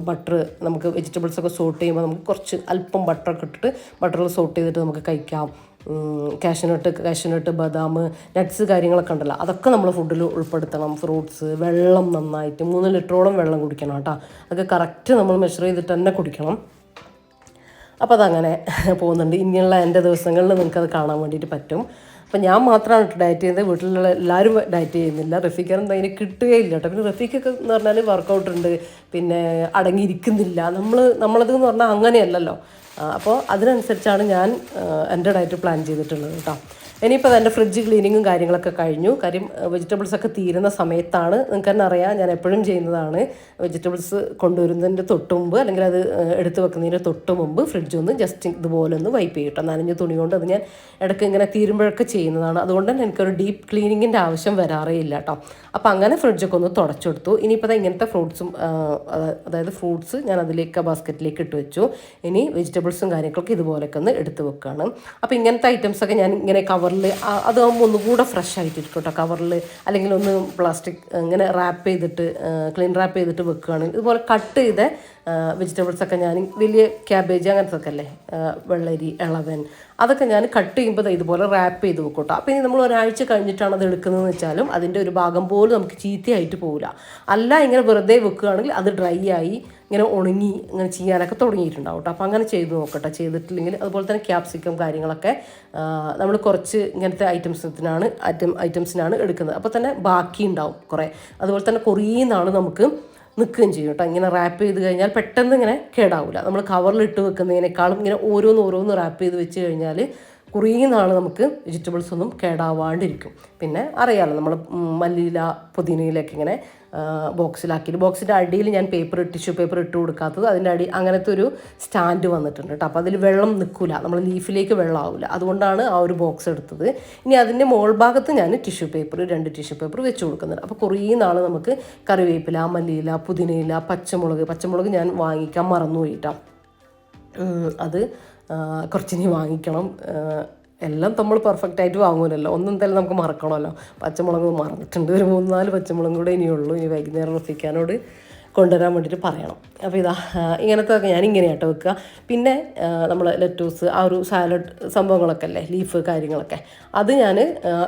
ബട്ടർ, നമുക്ക് വെജിറ്റബിൾസൊക്കെ സോട്ട് ചെയ്യുമ്പോൾ നമുക്ക് കുറച്ച് അല്പം ബട്ടറൊക്കെ ഇട്ടിട്ട് ബട്ടറിൽ സോട്ട് ചെയ്തിട്ട് നമുക്ക് കഴിക്കാം. കാഷ്യൂനട്ട്, ബദാം, നട്ട്സ് കാര്യങ്ങളൊക്കെ ഉണ്ടല്ലോ, അതൊക്കെ നമ്മൾ ഫുഡിൽ ഉൾപ്പെടുത്തണം. ഫ്രൂട്ട്സ്, വെള്ളം നന്നായിട്ട് 3 ലിറ്ററോളം വെള്ളം കുടിക്കണം കേട്ടോ. അതൊക്കെ കറക്റ്റ് നമ്മൾ മെഷർ ചെയ്തിട്ട് തന്നെ കുടിക്കണം. അപ്പോൾ അതങ്ങനെ പോകുന്നുണ്ട്. ഇനിയുള്ള എൻ്റെ ദിവസങ്ങളിൽ നിങ്ങൾക്കത് കാണാൻ വേണ്ടിയിട്ട് പറ്റും. അപ്പം ഞാൻ മാത്രമാണ് ഡയറ്റ് ചെയ്യുന്നത്, വീട്ടിലുള്ള എല്ലാവരും ഡയറ്റ് ചെയ്യുന്നില്ല. റഫീഖാനൊന്നും അതിന് കിട്ടുകയില്ല കേട്ടോ. പിന്നെ റഫീഖൊക്കെ എന്ന് പറഞ്ഞാൽ വർക്കൗട്ട് ഉണ്ട്, പിന്നെ അടങ്ങിയിരിക്കുന്നില്ല. നമ്മളതെന്ന് പറഞ്ഞാൽ അങ്ങനെയല്ലല്ലോ. അപ്പോൾ അതിനനുസരിച്ചാണ് ഞാൻ എൻ്റെ ഡയറ്റ് പ്ലാൻ ചെയ്തിട്ടുള്ളത് കേട്ടോ. ഇനിയിപ്പോൾ എൻ്റെ ഫ്രിഡ്ജ് ക്ലീനിങ്ങും കാര്യങ്ങളൊക്കെ കഴിഞ്ഞു. കാര്യം വെജിറ്റബിൾസൊക്കെ തീരുന്ന സമയത്താണ്, നിങ്ങൾക്ക് തന്നെ അറിയാം, ഞാൻ എപ്പോഴും ചെയ്യുന്നതാണ്. വെജിറ്റബിൾസ് കൊണ്ടുവരുന്നതിൻ്റെ തൊട്ട് മുമ്പ്, അല്ലെങ്കിൽ അത് എടുത്ത് വെക്കുന്നതിൻ്റെ തൊട്ട് മുമ്പ് ഫ്രിഡ്ജ് ഒന്ന് ജസ്റ്റ് ഇതുപോലെ ഒന്ന് വൈപ്പ് ചെയ്യട്ടോ. നനഞ്ഞ തുണി കൊണ്ട് അത് ഞാൻ ഇടയ്ക്ക് ഇങ്ങനെ തീരുമ്പോഴൊക്കെ ചെയ്യുന്നതാണ്. അതുകൊണ്ട് തന്നെ എനിക്കൊരു ഡീപ്പ് ക്ലീനിങ്ങിൻ്റെ ആവശ്യം വരാറേ ഇല്ല കേട്ടോ. അപ്പോൾ അങ്ങനെ ഫ്രിഡ്ജൊക്കെ ഒന്ന് തുടച്ചെടുത്തു. ഇനിയിപ്പോൾ ഇങ്ങനത്തെ ഫ്രൂട്ട്സും, അതായത് ഫ്രൂട്ട്സ് ഞാൻ അതിലേക്ക് ബാസ്ക്കറ്റിലേക്ക് ഇട്ട് വെച്ചു. ഇനി വെജിറ്റബിൾസും കാര്യങ്ങളൊക്കെ ഇതുപോലെയൊക്കെ ഒന്ന് എടുത്ത് വെക്കുകയാണ്. അപ്പോൾ ഇങ്ങനത്തെ ഐറ്റംസൊക്കെ ഞാൻ ഇങ്ങനെ കവറിൽ, അതാകുമ്പോൾ ഒന്നുകൂടെ ഫ്രഷ് ആയിട്ടിരിക്കും കേട്ടോ. കവറിൽ അല്ലെങ്കിൽ ഒന്ന് പ്ലാസ്റ്റിക് ഇങ്ങനെ റാപ്പ് ചെയ്തിട്ട്, ക്ലീൻ റാപ്പ് ചെയ്തിട്ട് വെക്കുകയാണെങ്കിൽ ഇതുപോലെ കട്ട് ചെയ്ത വെജിറ്റബിൾസൊക്കെ ഞാൻ, വലിയ ക്യാബേജ് അങ്ങനത്തെ ഒക്കെ അല്ലേ, വെള്ളരി, ഇളവൻ, അതൊക്കെ ഞാൻ കട്ട് ചെയ്യുമ്പോൾ ഇതുപോലെ റാപ്പ് ചെയ്ത് വെക്കും കേട്ടോ. അപ്പോൾ ഇനി നമ്മൾ ഒരാഴ്ച കഴിഞ്ഞിട്ടാണ് അത് എടുക്കുന്നതെന്ന് വെച്ചാലും അതിൻ്റെ ഒരു ഭാഗം പോലും നമുക്ക് ചീത്തയായിട്ട് പോകില്ല. അല്ല ഇങ്ങനെ വെറുതെ വെക്കുകയാണെങ്കിൽ അത് ഡ്രൈ ആയി ഇങ്ങനെ ഉണങ്ങി ഇങ്ങനെ ചെയ്യാനൊക്കെ തുടങ്ങിയിട്ടുണ്ടാവും കേട്ടോ. അപ്പോൾ അങ്ങനെ ചെയ്ത് നോക്കട്ടെ. ചെയ്തിട്ടില്ലെങ്കിൽ അതുപോലെ തന്നെ ക്യാപ്സിക്കം കാര്യങ്ങളൊക്കെ നമ്മൾ കുറച്ച് ഇങ്ങനത്തെ ഐറ്റംസിനാണ് എടുക്കുന്നത്. അപ്പോൾ തന്നെ ബാക്കി ഉണ്ടാവും കുറേ. അതുപോലെ തന്നെ കുറേ നാൾ നമുക്ക് നിൽക്കുകയും ചെയ്യും കേട്ടോ. ഇങ്ങനെ റാപ്പ് ചെയ്ത് കഴിഞ്ഞാൽ പെട്ടെന്ന് ഇങ്ങനെ കേടാവില്ല. നമ്മൾ കവറിലിട്ട് വെക്കുന്നതിനേക്കാളും ഇങ്ങനെ ഓരോന്ന് റാപ്പ് ചെയ്ത് വെച്ച് കഴിഞ്ഞാൽ കുറേ നാൾ നമുക്ക് വെജിറ്റബിൾസ് ഒന്നും കേടാവാണ്ടിരിക്കും. പിന്നെ അറിയാമല്ലോ, നമ്മൾ മല്ലിയില, പുതിനയിലൊക്കെ ഇങ്ങനെ ബോക്സിൻ്റെ അടിയിൽ ഞാൻ ടിഷ്യൂ പേപ്പർ ഇട്ട് കൊടുക്കാത്തത്, അതിൻ്റെ അടി അങ്ങനത്തെ ഒരു സ്റ്റാൻഡ് വന്നിട്ടുണ്ട് കേട്ടോ. അപ്പോൾ അതിൽ വെള്ളം നിൽക്കില്ല, നമ്മൾ ലീഫിലേക്ക് വെള്ളം ആവില്ല. അതുകൊണ്ടാണ് ആ ഒരു ബോക്സ് എടുത്തത്. ഇനി അതിൻ്റെ മോൾ ഭാഗത്ത് ഞാൻ 2 ടിഷ്യൂ പേപ്പർ വെച്ച് കൊടുക്കുന്നുണ്ട്. അപ്പോൾ കുറേ നാൾ നമുക്ക് കറിവേപ്പില, മല്ലിയില, പുതിനയില, പച്ചമുളക് ഞാൻ വാങ്ങിക്കാൻ മറന്നുപോയി കേട്ടോ. അത് കുറച്ചിനി വാങ്ങിക്കണം. എല്ലാം നമ്മൾ പെർഫെക്റ്റ് ആയിട്ട് വാങ്ങൂലല്ലോ, ഒന്നും എന്തായാലും നമുക്ക് മറക്കണമല്ലോ. പച്ചമുളക് മറന്നിട്ടുണ്ട്, ഒരു 3-4 പച്ചമുളകും കൂടെ ഇനിയുള്ളൂ. ഇനി വൈകുന്നേരം റഫിക്കാനോട് കൊണ്ടുവരാൻ വേണ്ടിയിട്ട് പറയണം. അപ്പോൾ ഇതാ ഇങ്ങനത്തെ ഒക്കെ ഞാൻ ഇങ്ങനെയാട്ടോ വെക്കുക. പിന്നെ നമ്മൾ ലെറ്റൂസ് ആ ഒരു സാലഡ് സംഭവങ്ങളൊക്കെ അല്ലേ, ലീഫ് കാര്യങ്ങളൊക്കെ, അത് ഞാൻ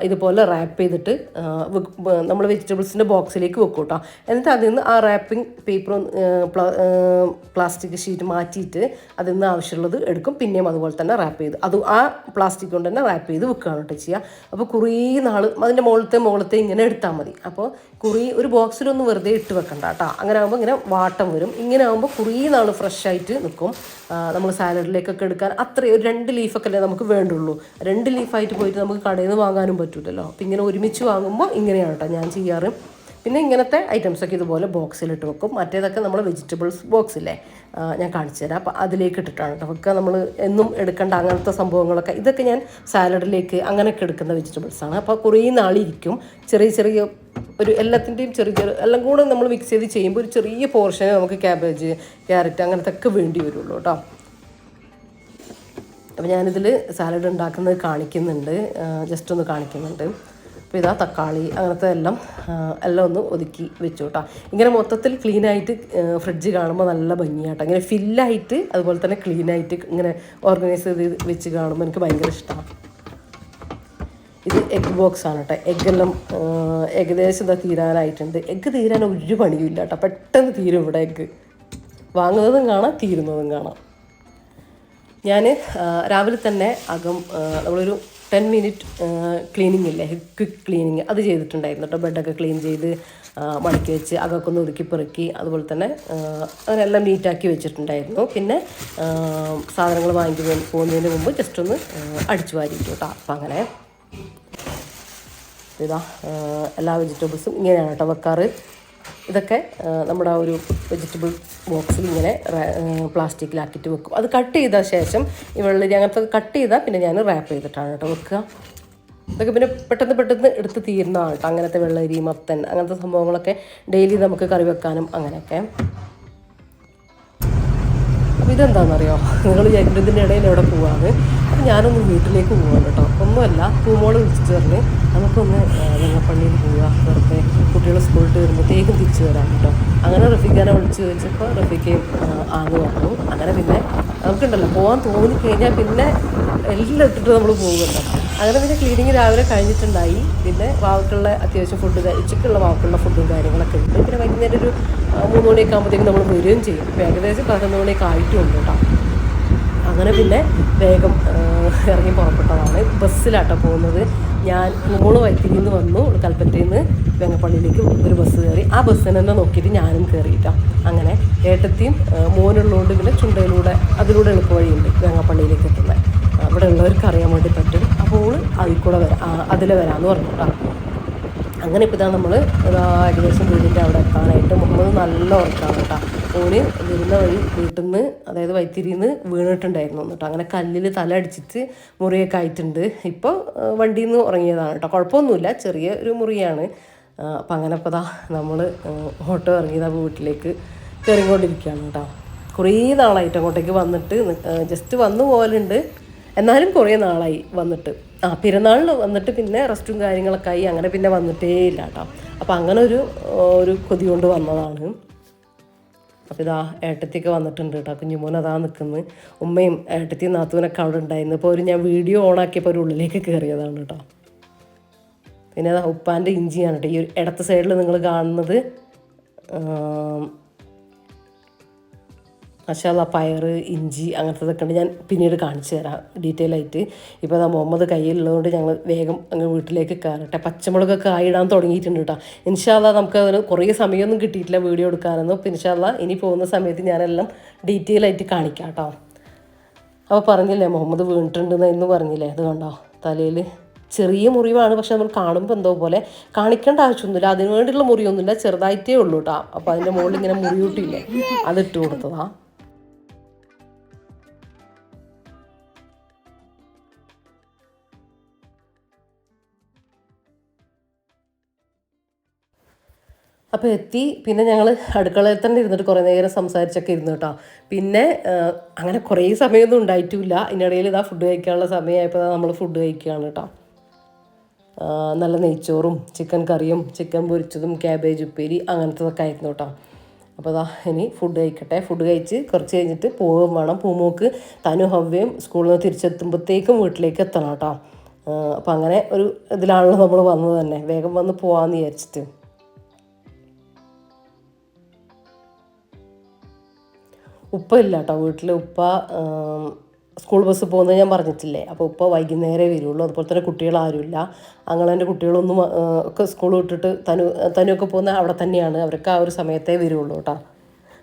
ഇതുപോലെ റാപ്പ് ചെയ്തിട്ട് നമ്മൾ വെജിറ്റബിൾസിൻ്റെ ബോക്സിലേക്ക് വെക്കും കേട്ടോ. എന്നിട്ട് അതിൽ നിന്ന് ആ റാപ്പിംഗ് പേപ്പറും പ്ലാസ്റ്റിക് ഷീറ്റ് മാറ്റിയിട്ട് അതിൽ നിന്ന് ആവശ്യമുള്ളത് എടുക്കും, പിന്നെയും അതുപോലെ തന്നെ റാപ്പ് ചെയ്ത് അത് ആ പ്ലാസ്റ്റിക് കൊണ്ട് തന്നെ റാപ്പ് ചെയ്ത് വെക്കുകയാണ് കേട്ടോ ചെയ്യുക. അപ്പോൾ കുറേ നാൾ അതിൻ്റെ മുകളത്തെ ഇങ്ങനെ എടുത്താൽ മതി. അപ്പോൾ ഒരു ബോക്സിലൊന്നും വെറുതെ ഇട്ട് വെക്കണ്ട കേട്ടോ. അങ്ങനെ ആകുമ്പോൾ ഇങ്ങനെ വാട്ടം വരും. ഇങ്ങനെ ആകുമ്പോൾ കുറേ നാൾ ഫ്രഷ് ആയിട്ട് നിൽക്കും. നമ്മൾ സാലഡിലേക്കൊക്കെ എടുക്കാൻ അത്രയും ഒരു 2 ലീഫൊക്കെ അല്ലേ നമുക്ക് വേണ്ടുള്ളൂ. 2 ലീഫായിട്ട് പോയിട്ട് നമുക്ക് കടയിൽ നിന്ന് വാങ്ങാനും പറ്റില്ലല്ലോ. അപ്പോൾ ഇങ്ങനെ ഒരുമിച്ച് വാങ്ങുമ്പോൾ ഇങ്ങനെയാണ് കേട്ടോ ഞാൻ ചെയ്യാറ്. പിന്നെ ഇങ്ങനത്തെ ഐറ്റംസൊക്കെ ഇതുപോലെ ബോക്സിലിട്ട് വെക്കും. മറ്റേതൊക്കെ നമ്മൾ വെജിറ്റബിൾസ് ബോക്സില്ലേ ഞാൻ കാണിച്ചു തരാം. അപ്പോൾ അതിലേക്ക് ഇട്ടിട്ടാണ് കേട്ടോ വെക്കുക. നമ്മൾ എന്നും എടുക്കേണ്ട അങ്ങനത്തെ സംഭവങ്ങളൊക്കെ ഇതൊക്കെ ഞാൻ സാലഡിലേക്ക് അങ്ങനെയൊക്കെ എടുക്കുന്ന വെജിറ്റബിൾസാണ്. അപ്പോൾ കുറേ നാളിരിക്കും. ചെറിയ ഒരു എല്ലാത്തിൻ്റെയും ചെറിയ എല്ലാം കൂടെ നമ്മൾ മിക്സ് ചെയ്ത് ചെയ്യുമ്പോൾ ഒരു ചെറിയ പോർഷനെ നമുക്ക് ക്യാബേജ്, ക്യാരറ്റ് അങ്ങനത്തെ ഒക്കെ വേണ്ടി വരുള്ളൂ കേട്ടോ. അപ്പോൾ ഞാനിതിൽ സാലഡ് ഉണ്ടാക്കുന്നത് കാണിക്കുന്നുണ്ട്, ജസ്റ്റ് ഒന്ന് കാണിക്കുന്നുണ്ട്. അപ്പോൾ ഇതാ തക്കാളി അങ്ങനത്തെ എല്ലാം ഒന്ന് ഒതുക്കി വെച്ചു കേട്ടോ. ഇങ്ങനെ മൊത്തത്തിൽ ക്ലീനായിട്ട് ഫ്രിഡ്ജ് കാണുമ്പോൾ നല്ല ഭംഗിയാട്ടോ. ഇങ്ങനെ ഫില്ലായിട്ട് അതുപോലെ തന്നെ ക്ലീനായിട്ട് ഇങ്ങനെ ഓർഗനൈസ് ചെയ്ത് വെച്ച് കാണുമ്പോൾ എനിക്ക് ഭയങ്കര ഇഷ്ടമാണ്. ഇത് എഗ് ബോക്സാണ് കേട്ടോ. എഗ്ഗെല്ലാം ഏകദേശം ഇതാ തീരാനായിട്ടുണ്ട്. എഗ്ഗ് തീരാൻ ഒരു പണിയും ഇല്ല കേട്ടോ, പെട്ടെന്ന് തീരും ഇവിടെ. എഗ്ഗ് വാങ്ങുന്നതും കാണാം, തീരുന്നതും കാണാം. ഞാൻ രാവിലെ തന്നെ നമ്മളൊരു 10 മിനിറ്റ് ക്ലീനിങ് ഇല്ലേ, ക്വിക്ക് ക്ലീനിങ്, അത് ചെയ്തിട്ടുണ്ടായിരുന്നു കേട്ടോ. ബെഡൊക്കെ ക്ലീൻ ചെയ്ത് മടക്കി വെച്ച് അകൊക്കെ ഒന്ന് ഒതുക്കി പെറുക്കി അതുപോലെ തന്നെ അങ്ങനെല്ലാം നീറ്റാക്കി വെച്ചിട്ടുണ്ടായിരുന്നു. പിന്നെ സാധനങ്ങൾ വാങ്ങി പോകുന്നതിന് മുമ്പ് ജസ്റ്റ് ഒന്ന് അടിച്ചു വാരിയിട്ടു കേട്ടോ. അപ്പം അങ്ങനെ ഇതാ എല്ലാ വെജിറ്റബിൾസും ഇങ്ങനെയാണ് കേട്ടോ വെക്കാറ്. ഇതൊക്കെ നമ്മുടെ ആ ഒരു വെജിറ്റബിൾ ബോക്സിൽ ഇങ്ങനെ പ്ലാസ്റ്റിക്കിലാക്കിയിട്ട് വെക്കും. അത് കട്ട് ചെയ്ത ശേഷം ഈ വെള്ളരി അങ്ങനത്തെ കട്ട് ചെയ്താൽ പിന്നെ ഞാൻ റാപ്പ് ചെയ്തിട്ടാണ് കേട്ടോ വെക്കുക. ഇതൊക്കെ പിന്നെ പെട്ടെന്ന് എടുത്ത് തീരുന്നതാണ് കേട്ടോ. അങ്ങനത്തെ വെള്ളരി, മത്തൻ അങ്ങനത്തെ സംഭവങ്ങളൊക്കെ ഡെയിലി നമുക്ക് കറി വെക്കാനും അങ്ങനെയൊക്കെ. അപ്പോൾ ഇതെന്താണെന്നറിയോ, നിങ്ങൾ ഇതിൻ്റെ ഇടയിൽ എവിടെ പോവാണ്? അപ്പം ഞാനൊന്ന് വീട്ടിലേക്ക് പോവാണ് കേട്ടോ. ഒന്നുമല്ല, പൂമോള് വിളിച്ചിട്ട് പറഞ്ഞ് നമുക്കൊന്ന് വെള്ളപ്പള്ളിയിൽ പോവുക, വെറുതെ കുട്ടികൾ സ്കൂളിൽ വരുമ്പോഴത്തേക്കും തിരിച്ചു വരാം കേട്ടോ. അങ്ങനെ റഫീഖാനെ വിളിച്ച് ചോദിച്ചപ്പോൾ റഫീഖയും ആന്ന് പറഞ്ഞു. അങ്ങനെ പിന്നെ നമുക്കുണ്ടല്ലോ പോകാൻ തോന്നിക്കഴിഞ്ഞാൽ പിന്നെ എല്ലാം ഇട്ടിട്ട് നമ്മൾ പോകുമല്ലോ. അങ്ങനെ പിന്നെ ക്ലീനിങ് രാവിലെ കഴിഞ്ഞിട്ടുണ്ടായി. പിന്നെ വാവക്കുള്ള അത്യാവശ്യം ഉച്ചയ്ക്കുള്ള വാവക്കുള്ള ഫുഡും കാര്യങ്ങളൊക്കെ ഉണ്ട്. പിന്നെ വൈകുന്നേരം ഒരു 3 മണിയൊക്കെ ആകുമ്പോഴത്തേക്കും നമ്മൾ വരികയും ചെയ്യും. ഇപ്പോൾ ഏകദേശം 11 മണിയൊക്കെ ആയിട്ടുമുണ്ട് കേട്ടോ. അങ്ങനെ പിന്നെ വേഗം ഇറങ്ങി പുറപ്പെട്ടതാണ്. ബസ്സിലാട്ടോ പോകുന്നത്. ഞാൻ പൂമോള് വൈത്തിരിയിൽ നിന്ന് വന്നു, കൽപ്പറ്റയിൽ നിന്ന് വെങ്ങപ്പള്ളിയിലേക്ക് ഒരു ബസ് കയറി. ആ ബസ്സിനെ തന്നെ നോക്കിയിട്ട് ഞാനും കയറിയിട്ടാണ്. അങ്ങനെ ഏട്ടത്തിയും മോനുള്ളതുകൊണ്ട് പിന്നെ ചുണ്ടയിലൂടെ അതിലൂടെ എളുപ്പവഴിയുണ്ട് വെങ്ങപ്പള്ളിയിലേക്ക് എത്തുന്നത്. ഇവിടെ ഉള്ളവർക്ക് അറിയാൻ വേണ്ടി പറ്റും. അപ്പോൾ അതിലെ വരാമെന്ന് പറഞ്ഞു കേട്ടോ. അങ്ങനെ ഇപ്പോൾ ഇതാണ് നമ്മൾ ഏകദേശം വീടിൻ്റെ അവിടെ എത്താനായിട്ട്. മുഹമ്മദ് നല്ല ഉറക്കാണ് കേട്ടോ. ഓന് വരുന്ന വഴി വീട്ടിൽ നിന്ന്, അതായത് വൈത്തിരിയിൽ നിന്ന് വീണിട്ടുണ്ടായിരുന്നു കേട്ടോ. അങ്ങനെ കല്ലിൽ തല അടിച്ചിട്ട് മുറിയൊക്കെ ആയിട്ടുണ്ട്. ഇപ്പോൾ വണ്ടിയിൽ നിന്ന് ഉറങ്ങിയതാണ് കേട്ടോ. കുഴപ്പമൊന്നുമില്ല, ചെറിയ ഒരു മുറിയാണ്. അപ്പം അങ്ങനെ ഇപ്പോൾ നമ്മൾ ഓട്ടോ ഇറങ്ങിയതാണ്, വീട്ടിലേക്ക് കയറിക്കൊണ്ടിരിക്കുകയാണ് കേട്ടോ. കുറേ നാളായിട്ട് അങ്ങോട്ടേക്ക് വന്നിട്ട് ജസ്റ്റ് വന്നു പോലുണ്ട്, എന്നാലും കുറേ നാളായി വന്നിട്ട്. പെരുന്നാളിന് വന്നിട്ട് പിന്നെ റെസ്റ്റും കാര്യങ്ങളൊക്കെ ആയി. അങ്ങനെ പിന്നെ വന്നിട്ടേ ഇല്ല കേട്ടോ. അപ്പോൾ അങ്ങനെ ഒരു കൊതി കൊണ്ട് വന്നതാണ്. അപ്പോൾ ഇതാ ഏട്ടത്തിയൊക്കെ വന്നിട്ടുണ്ട് കേട്ടോ. കുഞ്ഞുമോൻ അതാ നിൽക്കുന്നത്. ഉമ്മയും ഏട്ടത്തിയും നാത്തൂനൊക്കെ അവിടെ ഉണ്ടായിരുന്നു. അപ്പോൾ ഞാൻ വീഡിയോ ഓണാക്കിയപ്പോൾ ഒരു ഉള്ളിലേക്ക് കയറിയതാണ് കേട്ടോ. പിന്നെ അതാ ഉപ്പാൻ്റെ ഇഞ്ചിയാണ് കേട്ടോ. ഈ ഇടത്തെ സൈഡിൽ നിങ്ങൾ കാണുന്നത് മാഷാല്ലാ പയർ, ഇഞ്ചി അങ്ങനത്തതൊക്കെ ഉണ്ട്. ഞാൻ പിന്നീട് കാണിച്ചു തരാം ഡീറ്റെയിൽ ആയിട്ട്. ഇപ്പോൾ അതാ മുഹമ്മദ് കയ്യിലുള്ളതുകൊണ്ട് ഞങ്ങൾ വേഗം അങ്ങ് വീട്ടിലേക്ക് കയറട്ടെ. പച്ചമുളകൊക്കെ ആയിടാൻ തുടങ്ങിയിട്ടുണ്ട് കേട്ടോ. ഇൻഷാല്ലാ നമുക്ക് അതിന് കുറേ സമയമൊന്നും കിട്ടിയിട്ടില്ല വീഡിയോ എടുക്കാനൊന്നും. അപ്പോൾ ഇൻഷാല്ലാ ഇനി പോകുന്ന സമയത്ത് ഞാനെല്ലാം ഡീറ്റെയിൽ ആയിട്ട് കാണിക്കാം കേട്ടോ. അപ്പോൾ പറഞ്ഞില്ലേ മുഹമ്മദ് വീണിട്ടുണ്ടെന്ന് എന്ന് പറഞ്ഞില്ലേ, അത് കണ്ടോ തലയിൽ ചെറിയ മുറിവാണ്. പക്ഷെ നമ്മൾ കാണുമ്പോൾ എന്തോ പോലെ കാണിക്കേണ്ട ആവശ്യമൊന്നുമില്ല. അതിന് വേണ്ടിയുള്ള മുറിയൊന്നുമില്ല, ചെറുതായിട്ടേ ഉള്ളൂ കേട്ടോ. അപ്പോൾ അതിൻ്റെ മുകളിൽ ഇങ്ങനെ മുറിയൂട്ടില്ലേ, അതിട്ട് കൊടുത്തതാ. അപ്പോൾ എത്തി. പിന്നെ ഞങ്ങൾ അടുക്കളയിൽ തന്നെ ഇരുന്നിട്ട് കുറേ നേരം സംസാരിച്ചൊക്കെ ഇരുന്നു കേട്ടോ. പിന്നെ അങ്ങനെ കുറേ സമയമൊന്നും ഉണ്ടായിട്ടില്ല. ഇതിനിടയിൽ ഇതാ ഫുഡ് കഴിക്കാനുള്ള സമയമായപ്പോൾ നമ്മൾ ഫുഡ് കഴിക്കുകയാണ് കേട്ടോ. നല്ല നെയ്ച്ചോറും ചിക്കൻ കറിയും ചിക്കൻ പൊരിച്ചതും ക്യാബേജ് ഉപ്പേരി അങ്ങനത്തതൊക്കെ ആയിരുന്നു കേട്ടോ. അപ്പോൾ അതാ ഇനി ഫുഡ് കഴിക്കട്ടെ. ഫുഡ് കഴിച്ച് കുറച്ച് കഴിഞ്ഞിട്ട് പോവുകയും വേണം. പൂമോക്ക് തനു ഹവ്യയും സ്കൂളിൽ നിന്ന് തിരിച്ചെത്തുമ്പോഴത്തേക്കും വീട്ടിലേക്ക് എത്തണം കേട്ടോ. അപ്പോൾ അങ്ങനെ ഒരു ഇതിലാണല്ലോ നമ്മൾ വന്നത് തന്നെ. വേഗം വന്ന് പോകാമെന്ന് വിചാരിച്ചിട്ട്. ഉപ്പ ഇല്ല കേട്ടോ വീട്ടിൽ. ഉപ്പ സ്കൂൾ ബസ് പോകുന്നത് ഞാൻ പറഞ്ഞിട്ടില്ലേ. അപ്പോൾ ഉപ്പ വൈകുന്നേരമേ വരുള്ളൂ. അതുപോലെ തന്നെ കുട്ടികളാരുമില്ല. എൻ്റെ കുട്ടികളൊന്നും ഒക്കെ സ്കൂൾ വിട്ടിട്ട് തനുവൊക്കെ പോകുന്ന അവിടെ തന്നെയാണ്. അവർക്ക് ആ ഒരു സമയത്തേ വരുള്ളൂ കേട്ടോ.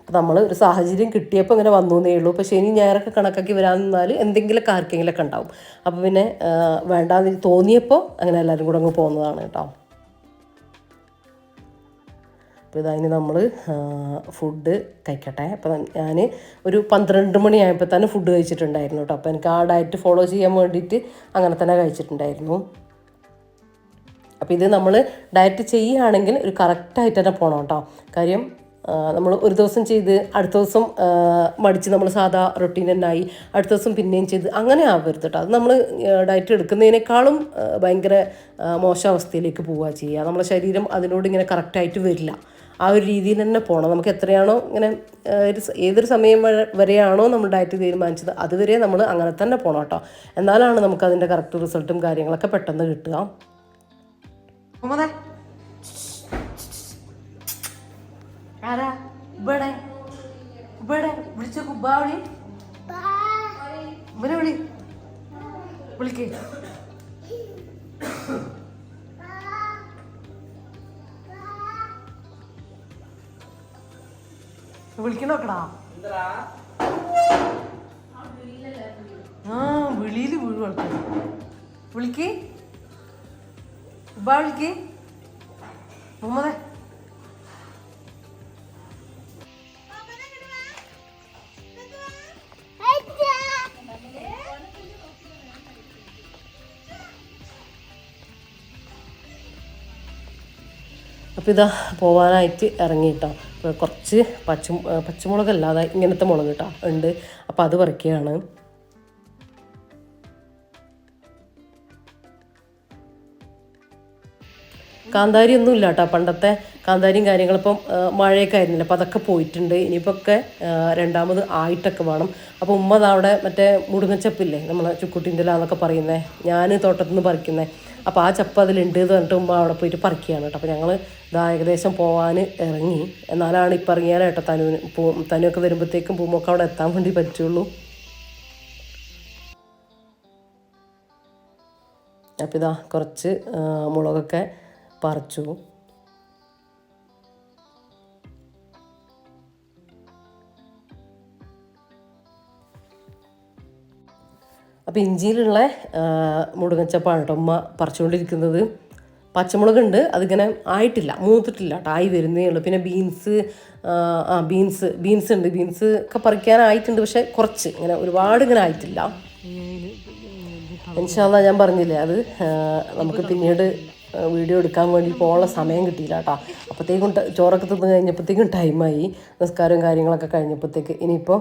അപ്പോൾ നമ്മൾ ഒരു സാഹചര്യം കിട്ടിയപ്പോൾ ഇങ്ങനെ വന്നു എന്നേ ഉള്ളൂ. ഇപ്പോൾ ശനി ഞായറൊക്കെ കണക്കാക്കി വരാൻ നിന്നാൽ എന്തെങ്കിലുമൊക്കെ ആർക്കെങ്കിലൊക്കെ ഉണ്ടാവും. അപ്പോൾ പിന്നെ വേണ്ടാന്ന് തോന്നിയപ്പോൾ അങ്ങനെ എല്ലാവരും കൂടെ അങ്ങ് പോകുന്നതാണ് കേട്ടോ. അപ്പോൾ ഇതതിന് നമ്മൾ ഫുഡ് കഴിക്കട്ടെ. അപ്പോൾ ഞാൻ ഒരു 12 മണിയായപ്പോൾ തന്നെ ഫുഡ് കഴിച്ചിട്ടുണ്ടായിരുന്നു കേട്ടോ. അപ്പോൾ എനിക്ക് ആ ഡയറ്റ് ഫോളോ ചെയ്യാൻ വേണ്ടിയിട്ട് അങ്ങനെ തന്നെ കഴിച്ചിട്ടുണ്ടായിരുന്നു. അപ്പോൾ ഇത് നമ്മൾ ഡയറ്റ് ചെയ്യുകയാണെങ്കിൽ ഒരു കറക്റ്റായിട്ട് തന്നെ പോകണം കേട്ടോ. കാര്യം നമ്മൾ ഒരു ദിവസം ചെയ്ത് അടുത്ത ദിവസം മടിച്ച് നമ്മൾ സാധാ റൊട്ടീൻ തന്നെയായി അടുത്ത ദിവസം പിന്നെയും ചെയ്ത് അങ്ങനെ ആവരുത് കേട്ടോ. അത് നമ്മൾ ഡയറ്റ് എടുക്കുന്നതിനേക്കാളും ഭയങ്കര മോശം അവസ്ഥയിലേക്ക് പോവുക ചെയ്യുക. നമ്മളെ ശരീരം അതിനോട് ഇങ്ങനെ കറക്റ്റായിട്ട് വരില്ല. ആ ഒരു രീതിയിൽ തന്നെ പോകണം. നമുക്ക് എത്രയാണോ ഇങ്ങനെ ഏതൊരു സമയം വരെയാണോ നമ്മൾ ഡയറ്റ് തീരുമാനിച്ചത് അതുവരെ നമ്മൾ അങ്ങനെ തന്നെ പോകണം കേട്ടോ. എന്നാലാണ് നമുക്ക് അതിൻ്റെ കറക്റ്റ് റിസൾട്ടും കാര്യങ്ങളൊക്കെ പെട്ടെന്ന് കിട്ടുക. വിളിക്കണോക്കടാ. വിളിയിൽ വീഴും. വിളിക്ക് ഉബാ, വിളിക്ക് മുഹമ്മദേ. അപ്പോൾ ഇതാ പോവാനായിട്ട് ഇറങ്ങി കേട്ടോ. കുറച്ച് പച്ചമുളകല്ലാതെ ഇങ്ങനത്തെ മുളക് കേട്ടോ ഉണ്ട്. അപ്പോൾ അത് പറിക്കുകയാണ്. കാന്താരി ഒന്നും ഇല്ല കേട്ടോ. പണ്ടത്തെ കാന്താരിയും കാര്യങ്ങളിപ്പം മഴയൊക്കെ ആയിരുന്നില്ല. അപ്പോൾ അതൊക്കെ പോയിട്ടുണ്ട്. ഇനിയിപ്പോൾ ഒക്കെ രണ്ടാമത് ആയിട്ടൊക്കെ വേണം. അപ്പോൾ ഉമ്മ അവിടെ മറ്റേ മുടുങ്ങച്ചപ്പില്ലേ നമ്മളെ ചുക്കുട്ടിൻ്റെ എന്നൊക്കെ പറയുന്നത്, ഞാൻ തോട്ടത്തിൽ നിന്ന് പറിക്കുന്നത്. അപ്പോൾ ആ ചപ്പ് അതിലുണ്ട് എന്ന് പറഞ്ഞിട്ട് ഉമ്മ അവിടെ പോയിട്ട് പറിക്കുകയാണ് കേട്ടോ. അപ്പോൾ ഞങ്ങൾ ഇതാ ഏകദേശം പോകാൻ ഇറങ്ങി. എന്നാലാണ് ഇപ്പം ഇറങ്ങിയാലേട്ടോ തനുവൊക്കെ വരുമ്പോഴത്തേക്കും പൂമൊക്കെ അവിടെ എത്താൻ വേണ്ടി പറ്റുള്ളൂ. അപ്പോൾ ഇതാ കുറച്ച് മുളകൊക്കെ പറിച്ചു. അപ്പോൾ ഇഞ്ചിയിലുള്ള മുടുങ്ങച്ചപ്പാണ് കേട്ടോ ഉമ്മ പറിച്ചുകൊണ്ടിരിക്കുന്നത്. പച്ചമുളകുണ്ട്, അതിങ്ങനെ ആയിട്ടില്ല, മൂത്തിട്ടില്ല കേട്ടോ, ആയി വരുന്നേ ഉള്ളൂ. പിന്നെ ബീൻസ് ഉണ്ട്. ബീൻസ് ഒക്കെ പറിക്കാനായിട്ടുണ്ട്, പക്ഷെ കുറച്ച് ഇങ്ങനെ ഒരുപാട് ഇങ്ങനെ ആയിട്ടില്ല. ഇൻഷാ അല്ലാഹ് ഞാൻ പറഞ്ഞില്ലേ, അത് നമുക്ക് പിന്നീട് വീഡിയോ എടുക്കാൻ വേണ്ടി പോകാനുള്ള സമയം കിട്ടിയില്ല കേട്ടോ. അപ്പോഴത്തേക്കും ചോറൊക്കെ തിന്ന് കഴിഞ്ഞപ്പോഴത്തേക്കും ടൈമായി, നിസ്കാരവും കാര്യങ്ങളൊക്കെ കഴിഞ്ഞപ്പോഴത്തേക്ക്. ഇനിയിപ്പോൾ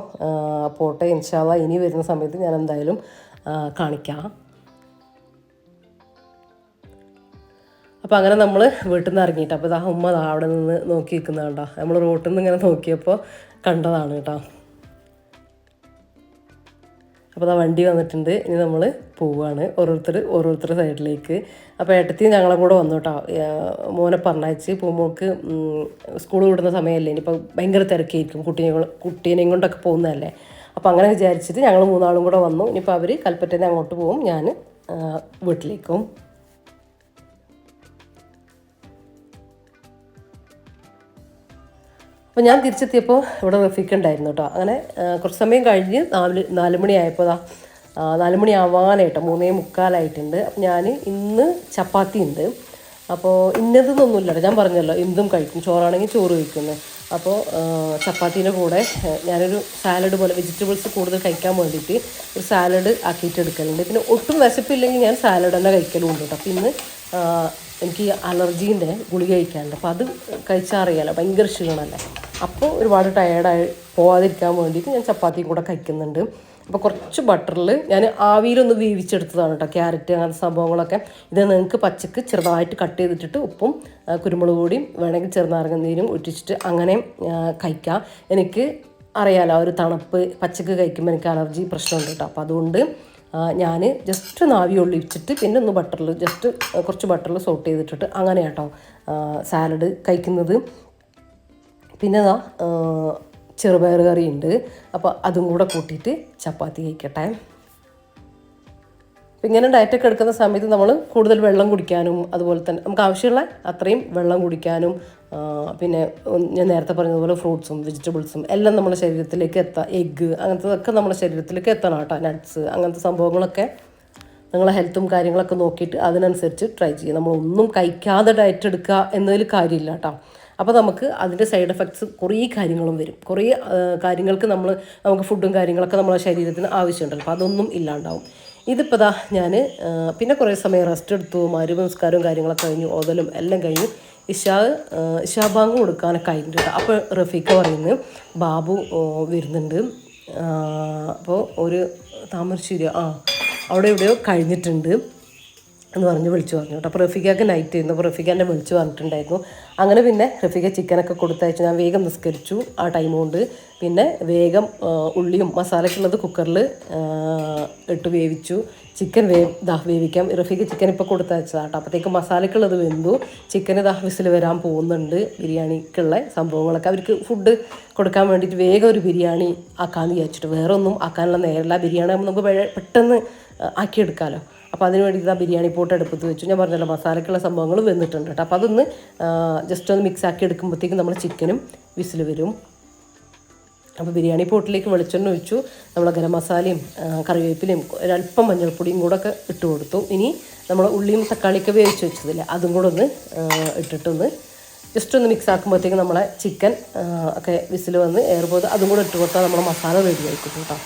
പോട്ടെ, ഇൻഷാ അല്ലാഹ് ഇനി വരുന്ന സമയത്ത് ഞാൻ എന്തായാലും കാണിക്കാം. അപ്പോൾ അങ്ങനെ നമ്മൾ വീട്ടിൽ നിന്ന് ഇറങ്ങിയിട്ട്, അപ്പോൾ ഇതാ ഉമ്മ അവിടെ നിന്ന് നോക്കി നിൽക്കുന്ന കേട്ടോ. നമ്മൾ റോട്ടിൽ നിന്ന് ഇങ്ങനെ നോക്കിയപ്പോൾ കണ്ടതാണ് കേട്ടോ. അപ്പോൾ അതാ വണ്ടി വന്നിട്ടുണ്ട്. ഇനി നമ്മൾ പോവുകയാണ് ഓരോരുത്തർ സൈഡിലേക്ക്. അപ്പോൾ ഏട്ടത്തി ഞങ്ങളെ കൂടെ വന്നു കേട്ടോ. മോനെ പറഞ്ഞയച്ച് പൂമോൾക്ക് സ്കൂൾ വിടുന്ന സമയമല്ലേ, ഇനിയിപ്പോൾ ഭയങ്കര തിരക്കായിരിക്കും, കുട്ടീനെയും കൊണ്ടൊക്കെ പോകുന്നതല്ലേ. അപ്പോൾ അങ്ങനെ വിചാരിച്ചിട്ട് ഞങ്ങൾ മൂന്നാളും കൂടെ വന്നു. ഇനിയിപ്പോൾ അവർ കൽപ്പറ്റയിൽ നിന്ന് അങ്ങോട്ട് പോകും, ഞാൻ വീട്ടിലേക്കും. അപ്പോൾ ഞാൻ തിരിച്ചെത്തിയപ്പോൾ ഇവിടെ റഫീഖ് ഉണ്ടായിരുന്നു കേട്ടോ. അങ്ങനെ കുറച്ച് സമയം കഴിഞ്ഞ് 4 മണിയായപ്പോൾ 4 മണി ആവാനായിട്ടോ, 3:45 അപ്പം ഞാൻ ഇന്ന് ചപ്പാത്തി ഉണ്ട്. അപ്പോൾ ഇന്നതെന്നൊന്നുമില്ല കേട്ടോ, ഞാൻ പറഞ്ഞല്ലോ എന്തും കഴിക്കും, ചോറാണെങ്കിൽ ചോറ് കഴിക്കുന്നത്. അപ്പോൾ ചപ്പാത്തീൻ്റെ കൂടെ ഞാനൊരു സാലഡ് പോലെ വെജിറ്റബിൾസ് കൂടുതൽ കഴിക്കാൻ വേണ്ടിയിട്ട് ഒരു സാലഡ് ആക്കിയിട്ട് എടുക്കലുണ്ട്. പിന്നെ ഒട്ടും വിശപ്പില്ലെങ്കിൽ ഞാൻ സാലഡ് തന്നെ കഴിക്കലും ഉണ്ട് കേട്ടോ. അപ്പോൾ ഇന്ന് എനിക്ക് അലർജീൻ്റെ ഗുളിക കഴിക്കാനുണ്ട്. അപ്പോൾ അത് കഴിച്ചാൽ അറിയാമല്ലോ, ഭയങ്കര ക്ഷീണമല്ലേ. അപ്പോൾ ഒരുപാട് ടയേർഡായി പോകാതിരിക്കാൻ വേണ്ടിയിട്ട് ഞാൻ ചപ്പാത്തിയും കൂടെ കഴിക്കുന്നുണ്ട്. അപ്പോൾ കുറച്ച് ബട്ടറിൽ ഞാൻ ആവിയിലൊന്ന് വേവിച്ചെടുത്തതാണ് കേട്ടോ ക്യാരറ്റ് അങ്ങനത്തെ സംഭവങ്ങളൊക്കെ. ഇത് നിങ്ങൾക്ക് പച്ചക്ക് ചെറുതായിട്ട് കട്ട് ചെയ്തിട്ടിട്ട് ഉപ്പും കുരുമുളക് പൊടിയും വേണമെങ്കിൽ ചെറുനാരങ്ങ നീരും ഒറ്റിച്ചിട്ട് അങ്ങനെ കഴിക്കാം. എനിക്ക് അറിയാലോ ഒരു തണുപ്പ് പച്ചക്ക് കഴിക്കുമ്പോൾ എനിക്ക് അലർജി പ്രശ്നമുണ്ട് കേട്ടോ. അപ്പോൾ അതുകൊണ്ട് ഞാൻ ജസ്റ്റ് ഒന്ന് ആവി ഒളിച്ചിട്ട് പിന്നെ ഒന്ന് ബട്ടറിൽ ജസ്റ്റ് കുറച്ച് ബട്ടറിൽ സോട്ട് ചെയ്തിട്ടിട്ട് അങ്ങനെ കേട്ടോ സാലഡ് കഴിക്കുന്നത്. പിന്നെ ചെറുപയർ കറി ഉണ്ട്, അപ്പോൾ അതും കൂടെ കൂട്ടിയിട്ട് ചപ്പാത്തി കഴിക്കട്ടെ. അപ്പം ഇങ്ങനെ ഡയറ്റൊക്കെ എടുക്കുന്ന സമയത്ത് നമ്മൾ കൂടുതൽ വെള്ളം കുടിക്കാനും അതുപോലെ തന്നെ നമുക്ക് ആവശ്യമുള്ള അത്രയും വെള്ളം കുടിക്കാനും പിന്നെ ഞാൻ നേരത്തെ പറഞ്ഞതുപോലെ ഫ്രൂട്ട്സും വെജിറ്റബിൾസും എല്ലാം നമ്മുടെ ശരീരത്തിലേക്ക് എത്താം. എഗ്ഗ് അങ്ങനത്തതൊക്കെ നമ്മുടെ ശരീരത്തിലേക്ക് എത്തണം കേട്ടോ. നട്ട്സ് അങ്ങനത്തെ സംഭവങ്ങളൊക്കെ നിങ്ങളെ ഹെൽത്തും കാര്യങ്ങളൊക്കെ നോക്കിയിട്ട് അതിനനുസരിച്ച് ട്രൈ ചെയ്യുക. നമ്മളൊന്നും കഴിക്കാതെ ഡയറ്റ് എടുക്കുക എന്നതിൽ കാര്യമില്ല കേട്ടോ. അപ്പോൾ നമുക്ക് അതിൻ്റെ സൈഡ് എഫക്ട്സ് കുറേ കാര്യങ്ങളും വരും. കുറേ കാര്യങ്ങൾക്ക് നമുക്ക് ഫുഡും കാര്യങ്ങളൊക്കെ നമ്മുടെ ശരീരത്തിന് ആവശ്യമുണ്ടല്ലോ. അപ്പോൾ അതൊന്നും ഇല്ലാണ്ടാവും. ഇതിപ്പോൾ ഞാൻ പിന്നെ കുറേ സമയം റെസ്റ്റ് എടുത്തു, മഗ്‌രിബ് നിസ്കാരവും കാര്യങ്ങളൊക്കെ കഴിഞ്ഞു, ഓതലും എല്ലാം കഴിഞ്ഞു. ഇശാബാങ്ക് കൊടുക്കാനൊക്കെ ആയിട്ടുണ്ട്. അപ്പോൾ റഫീഖ പറയുന്നത് ബാബു വരുന്നുണ്ട്, അപ്പോൾ ഒരു താമരശ്ശേരി അവിടെ എവിടെയോ കഴിഞ്ഞിട്ടുണ്ട് എന്ന് പറഞ്ഞ് വിളിച്ചു പറഞ്ഞു കേട്ടോ. അപ്പോൾ റഫീഖയ്ക്ക് നൈറ്റ് ആയിരുന്നു. അപ്പോൾ റഫീഖ എന്നെ വിളിച്ച് പറഞ്ഞിട്ടുണ്ടായിരുന്നു. അങ്ങനെ പിന്നെ റഫീഖ ചിക്കനൊക്കെ കൊടുത്തയച്ചു. ഞാൻ വേഗം നിസ്കരിച്ചു ആ ടൈം കൊണ്ട്. പിന്നെ വേഗം ഉള്ളിയും മസാലയ്ക്കുള്ളത് കുക്കറിൽ ഇട്ട് വേവിച്ചു. ചിക്കൻ വേവിക്കാം. റഫീഖ ചിക്കൻ ഇപ്പോൾ കൊടുത്തയച്ചതാണ് കേട്ടോ. അപ്പോഴത്തേക്ക് മസാലയ്ക്കുള്ളത് വെന്തു. ചിക്കന് വിസിൽ വരാൻ പോകുന്നുണ്ട്. ബിരിയാണിക്കുള്ള സംഭവങ്ങളൊക്കെ അവർക്ക് ഫുഡ് കൊടുക്കാൻ വേണ്ടിയിട്ട് വേഗം ഒരു ബിരിയാണി ആക്കാമെന്ന് വിചാരിച്ചിട്ട്. വേറെ ഒന്നും ആക്കാനുള്ള നേരമില്ല. ബിരിയാണി ആകുമ്പോൾ നമുക്ക് പെട്ടെന്ന് ആക്കിയെടുക്കാമല്ലോ. അപ്പോൾ അതിന് വേണ്ടിയിട്ട് ബിരിയാണി പോട്ട് അടുപ്പത്ത് വെച്ചു. ഞാൻ പറഞ്ഞല്ലോ മസാലയ്ക്കുള്ള സംഭവങ്ങൾ വെന്നിട്ടുണ്ട് കേട്ടോ. അപ്പോൾ അതൊന്ന് ജസ്റ്റ് ഒന്ന് മിക്സ് ആക്കി എടുക്കുമ്പോഴത്തേക്കും നമ്മുടെ ചിക്കനും വിസിൽ വരും. അപ്പോൾ ബിരിയാണി പോട്ടിലേക്ക് വെളിച്ചെണ്ണ ഒഴിച്ചു. നമ്മൾ ഗരം മസാലയും കറിവേപ്പിലയും ഒരല്പം മഞ്ഞൾപ്പൊടിയും കൂടെ ഒക്കെ ഇട്ട് കൊടുത്തു. ഇനി നമ്മൾ ഉള്ളിയും തക്കാളിയൊക്കെ വേവിച്ച് വെച്ചതില്ലേ അതും കൂടെ ഒന്ന് ഇട്ടിട്ടൊന്ന് ജസ്റ്റ് ഒന്ന് മിക്സ് ആക്കുമ്പോഴത്തേക്കും നമ്മളെ ചിക്കൻ ഒക്കെ വിസിൽ വന്ന് എയർ പോയത് അതും കൂടെ ഇട്ട് കൊടുത്താൽ നമ്മളെ മസാല റെഡി ആയിക്കോട്ടെ കേട്ടോ.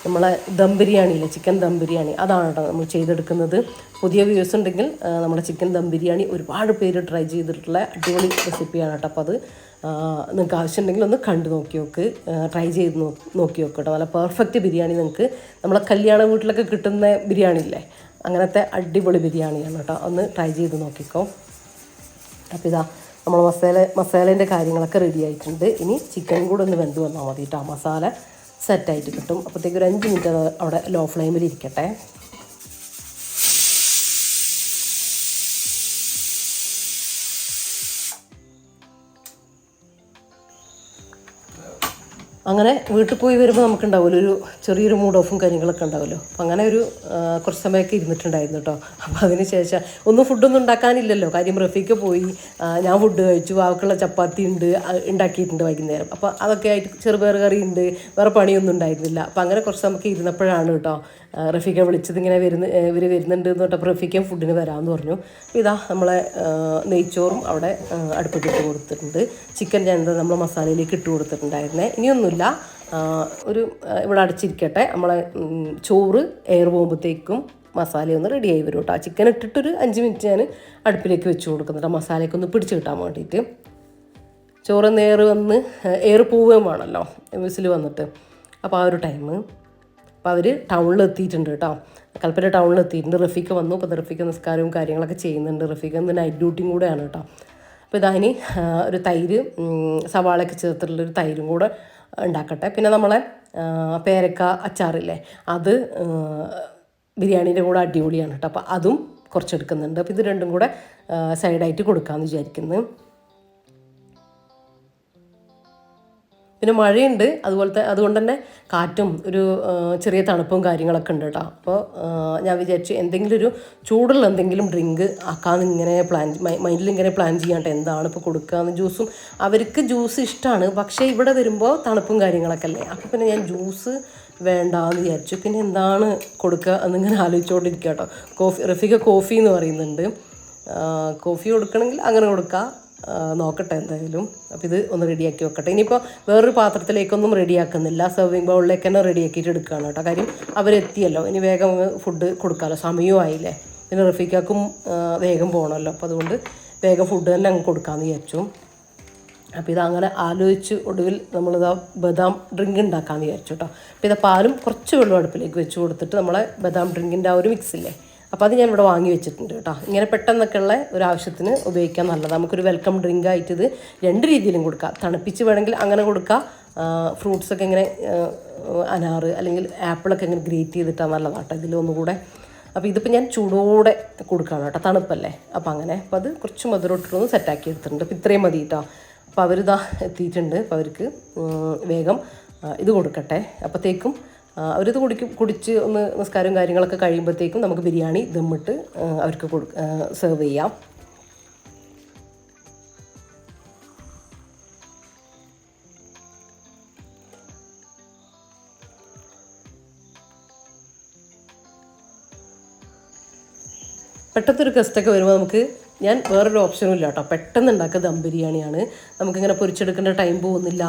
നമ്മളെ ദം ബിരിയാണിയില്ലേ, ചിക്കൻ ദം ബിരിയാണി അതാണ് കേട്ടോ നമ്മൾ ചെയ്തെടുക്കുന്നത്. പുതിയ വ്യൂസ് ഉണ്ടെങ്കിൽ നമ്മുടെ ചിക്കൻ ദം ബിരിയാണി ഒരുപാട് പേര് ട്രൈ ചെയ്തിട്ടുള്ള അടിപൊളി റെസിപ്പിയാണ് കേട്ടോ. അപ്പോൾ അത് നിങ്ങൾക്ക് ആവശ്യമുണ്ടെങ്കിൽ ഒന്ന് കണ്ടു നോക്കി നോക്ക്, ട്രൈ ചെയ്ത് നോക്കി നോക്ക് കേട്ടോ. നല്ല പെർഫെക്റ്റ് ബിരിയാണി നിങ്ങൾക്ക് നമ്മളെ കല്യാണ വീട്ടിലൊക്കെ കിട്ടുന്ന ബിരിയാണി ഇല്ലേ, അങ്ങനത്തെ അടിപൊളി ബിരിയാണിയാണ് കേട്ടോ. ഒന്ന് ട്രൈ ചെയ്ത് നോക്കിക്കോ. അപ്പോൾ ഇതാ നമ്മൾ മസാലേൻ്റെ കാര്യങ്ങളൊക്കെ റെഡി ആയിട്ടുണ്ട്. ഇനി ചിക്കൻ കൂടെ ഒന്ന് വെന്ത് വന്നാൽ മതി കേട്ടോ. മസാല സെറ്റായിട്ട് കിട്ടും. അപ്പോഴത്തേക്ക് ഒരു 5 മിനിറ്റ് അവിടെ ലോ ഫ്ലെയിമിൽ ഇരിക്കട്ടെ. അങ്ങനെ വീട്ടിൽ പോയി വരുമ്പോൾ നമുക്കുണ്ടാവുമല്ലോ ഒരു ചെറിയൊരു മൂഡ് ഓഫും കാര്യങ്ങളൊക്കെ ഉണ്ടാവുമല്ലോ. അപ്പം അങ്ങനെ ഒരു കുറച്ച് സമയമൊക്കെ ഇരുന്നിട്ടുണ്ടായിരുന്നു കേട്ടോ. അപ്പോൾ അതിന് ശേഷം ഫുഡൊന്നും ഉണ്ടാക്കാനില്ലല്ലോ. കാര്യം റഫീഖ് പോയി, ഞാൻ ഫുഡ് കഴിച്ചു, അവൾക്കുള്ള ചപ്പാത്തി ഉണ്ടാക്കിയിട്ടുണ്ട് വൈകുന്നേരം. അപ്പോൾ അതൊക്കെ ആയിട്ട് ചെറുപയർ കറി ഉണ്ട്, വേറെ പണിയൊന്നും ഉണ്ടായിരുന്നില്ല. അപ്പം അങ്ങനെ കുറച്ച് നമുക്ക് ഇരുന്നപ്പോഴാണ് കേട്ടോ റഫീഖ വിളിച്ചത്. ഇങ്ങനെ ഇവർ വരുന്നുണ്ട് എന്ന് പറഞ്ഞപ്പോൾ റഫീഖയും ഫുഡിന് വരാമെന്ന് പറഞ്ഞു. ഇതാ നമ്മളെ നെയ്ച്ചോറും അവിടെ അടുപ്പത്തിട്ട് കൊടുത്തിട്ടുണ്ട്. ചിക്കൻ നമ്മൾ മസാലയിലേക്ക് ഇട്ട് കൊടുത്തിട്ടുണ്ടായിരുന്നേ. ഇനിയൊന്നുമില്ല, ഇവിടെ അടച്ചിരിക്കട്ടെ. നമ്മളെ ചോറ് എയർ പോകുമ്പോഴത്തേക്കും മസാലയൊന്ന് റെഡിയായി വരും കേട്ടോ. ചിക്കൻ ഇട്ടിട്ടൊരു 5 മിനിറ്റ് ഞാൻ അടുപ്പിലേക്ക് വെച്ച് കൊടുക്കുന്നുണ്ട് മസാലയൊക്കെ ഒന്ന് പിടിച്ച് കിട്ടാൻ വേണ്ടിയിട്ട്. ചോറ് എയർ പോവുകയും വേണമല്ലോ വിസിൽ വന്നിട്ട്. അപ്പോൾ ആ ഒരു ടൈം അപ്പോൾ അവർ ടൗണിൽ എത്തിയിട്ടുണ്ട് കേട്ടോ. കൽപ്പറ്റ ടൗണിൽ എത്തിയിട്ടുണ്ട്. റഫീഖ വന്നു. അപ്പോൾ റഫീഖ നിസ്കാരവും കാര്യങ്ങളൊക്കെ ചെയ്യുന്നുണ്ട്. റഫീഖ നൈറ്റ് ഡ്യൂട്ടിയും കൂടെയാണ് കേട്ടോ. അപ്പോൾ ഇതായിനി ഒരു തൈര് സവാളയൊക്കെ ചേർത്തിട്ടുള്ളൊരു തൈരും കൂടെ ഉണ്ടാക്കട്ടെ. പിന്നെ നമ്മളെ പേരക്ക അച്ചാറില്ലേ, അത് ബിരിയാണീൻ്റെ കൂടെ അടിപൊളിയാണ് കേട്ടോ. അപ്പോൾ അതും കുറച്ചെടുക്കുന്നുണ്ട്. അപ്പോൾ ഇത് രണ്ടും കൂടെ സൈഡായിട്ട് കൊടുക്കാമെന്ന് വിചാരിക്കുന്നു. പിന്നെ മഴയുണ്ട്, അതുകൊണ്ട് തന്നെ കാറ്റും ഒരു ചെറിയ തണുപ്പും കാര്യങ്ങളൊക്കെ ഉണ്ട് കേട്ടോ. അപ്പോൾ ഞാൻ വിചാരിച്ചു എന്തെങ്കിലും ഒരു ചൂടുള്ള എന്തെങ്കിലും ഡ്രിങ്ക് ആക്കാമെന്ന് ഇങ്ങനെ മൈൻഡിൽ ഇങ്ങനെ പ്ലാൻ ചെയ്യാണ്ട് എന്താണ് ഇപ്പോൾ കൊടുക്കാമെന്ന്. ജ്യൂസും അവർക്ക് ജ്യൂസ് ഇഷ്ടമാണ്, പക്ഷേ ഇവിടെ വരുമ്പോൾ തണുപ്പും കാര്യങ്ങളൊക്കെ അല്ലേ. അപ്പോൾ പിന്നെ ഞാൻ ജ്യൂസ് വേണ്ടാന്ന് വിചാരിച്ചു. പിന്നെ എന്താണ് കൊടുക്കുക എന്നിങ്ങനെ ആലോചിച്ചുകൊണ്ടിരിക്കുക കേട്ടോ. റഫീഖ കോഫി എന്ന് പറയുന്നുണ്ട്. കോഫി കൊടുക്കണമെങ്കിൽ അങ്ങനെ കൊടുക്കാം, നോക്കട്ടെ എന്തായാലും. അപ്പോൾ ഇത് ഒന്ന് റെഡിയാക്കി വെക്കട്ടെ. ഇനിയിപ്പോൾ വേറൊരു പാത്രത്തിലേക്കൊന്നും റെഡിയാക്കുന്നില്ല, സെർവിങ് ബൗളിലേക്ക് തന്നെ റെഡിയാക്കിയിട്ട് എടുക്കുകയാണ് കേട്ടോ. കാര്യം അവരെത്തിയല്ലോ, ഇനി വേഗം ഫുഡ് കൊടുക്കാമല്ലോ, സമയവും ആയില്ലേ. പിന്നെ റഫീഖാക്കും വേഗം പോകണമല്ലോ, അപ്പോൾ അതുകൊണ്ട് വേഗം ഫുഡ് തന്നെ അങ്ങ് കൊടുക്കാമെന്ന് വിചാരിച്ചു. അപ്പോൾ ഇതങ്ങനെ ആലോചിച്ച് ഒടുവിൽ നമ്മളിതാ ബദാം ഡ്രിങ്ക് ഉണ്ടാക്കാമെന്ന് വിചാരിച്ചു കേട്ടോ. അപ്പോൾ ഇതാ പാലും കുറച്ച് വെള്ളം അടുപ്പിലേക്ക് വെച്ച് കൊടുത്തിട്ട് നമ്മളെ ബദാം ഡ്രിങ്കിൻ്റെ ആ ഒരു മിക്സില്ലേ, അപ്പോൾ അത് ഞാൻ ഇവിടെ വാങ്ങി വെച്ചിട്ടുണ്ട് കേട്ടോ. ഇങ്ങനെ പെട്ടെന്നൊക്കെ ഉള്ള ഒരു ആവശ്യത്തിന് ഉപയോഗിക്കാൻ നല്ലതാണ്. നമുക്കൊരു വെൽക്കം ഡ്രിങ്ക് ആയിട്ട് ഇത് 2 രീതിയിലും കൊടുക്കാം. തണുപ്പിച്ച് വേണമെങ്കിൽ അങ്ങനെ കൊടുക്കാം. ഫ്രൂട്ട്സൊക്കെ ഇങ്ങനെ അനാറ് അല്ലെങ്കിൽ ആപ്പിളൊക്കെ ഇങ്ങനെ ഗ്രേറ്റ് ചെയ്തിട്ടാണ് നല്ലതാട്ടോ ഇതിലൊന്നുകൂടെ. അപ്പോൾ ഇതിപ്പോൾ ഞാൻ ചൂടോടെ കൊടുക്കുകയാണ് കേട്ടോ, തണുപ്പല്ലേ. അപ്പോൾ അങ്ങനെ അപ്പോൾ അത് കുറച്ച് മധുരം ഇട്ടിട്ടൊന്ന് സെറ്റാക്കി എടുത്തിട്ടുണ്ട്. അപ്പോൾ ഇത്രയും മതി കേട്ടോ. അപ്പോൾ അവരിതാ എത്തിയിട്ടുണ്ട്. അപ്പോൾ അവർക്ക് വേഗം ഇത് കൊടുക്കട്ടെ. അപ്പോഴത്തേക്കും അവരിത് കുടിച്ച് ഒന്ന് നിസ്കാരവും കാര്യങ്ങളൊക്കെ കഴിയുമ്പോഴത്തേക്കും നമുക്ക് ബിരിയാണി ദമ്മിട്ട് അവർക്ക് സെർവ് ചെയ്യാം. പെട്ടെന്നൊരു ഗസ്റ്റൊക്കെ വരുമ്പോൾ നമുക്ക് ഞാൻ വേറൊരു ഓപ്ഷനും ഇല്ല കേട്ടോ, പെട്ടെന്ന് ഉണ്ടാക്കുക ദം ബിരിയാണിയാണ്. നമുക്കിങ്ങനെ പൊരിച്ചെടുക്കേണ്ട ടൈം പോകുന്നില്ല.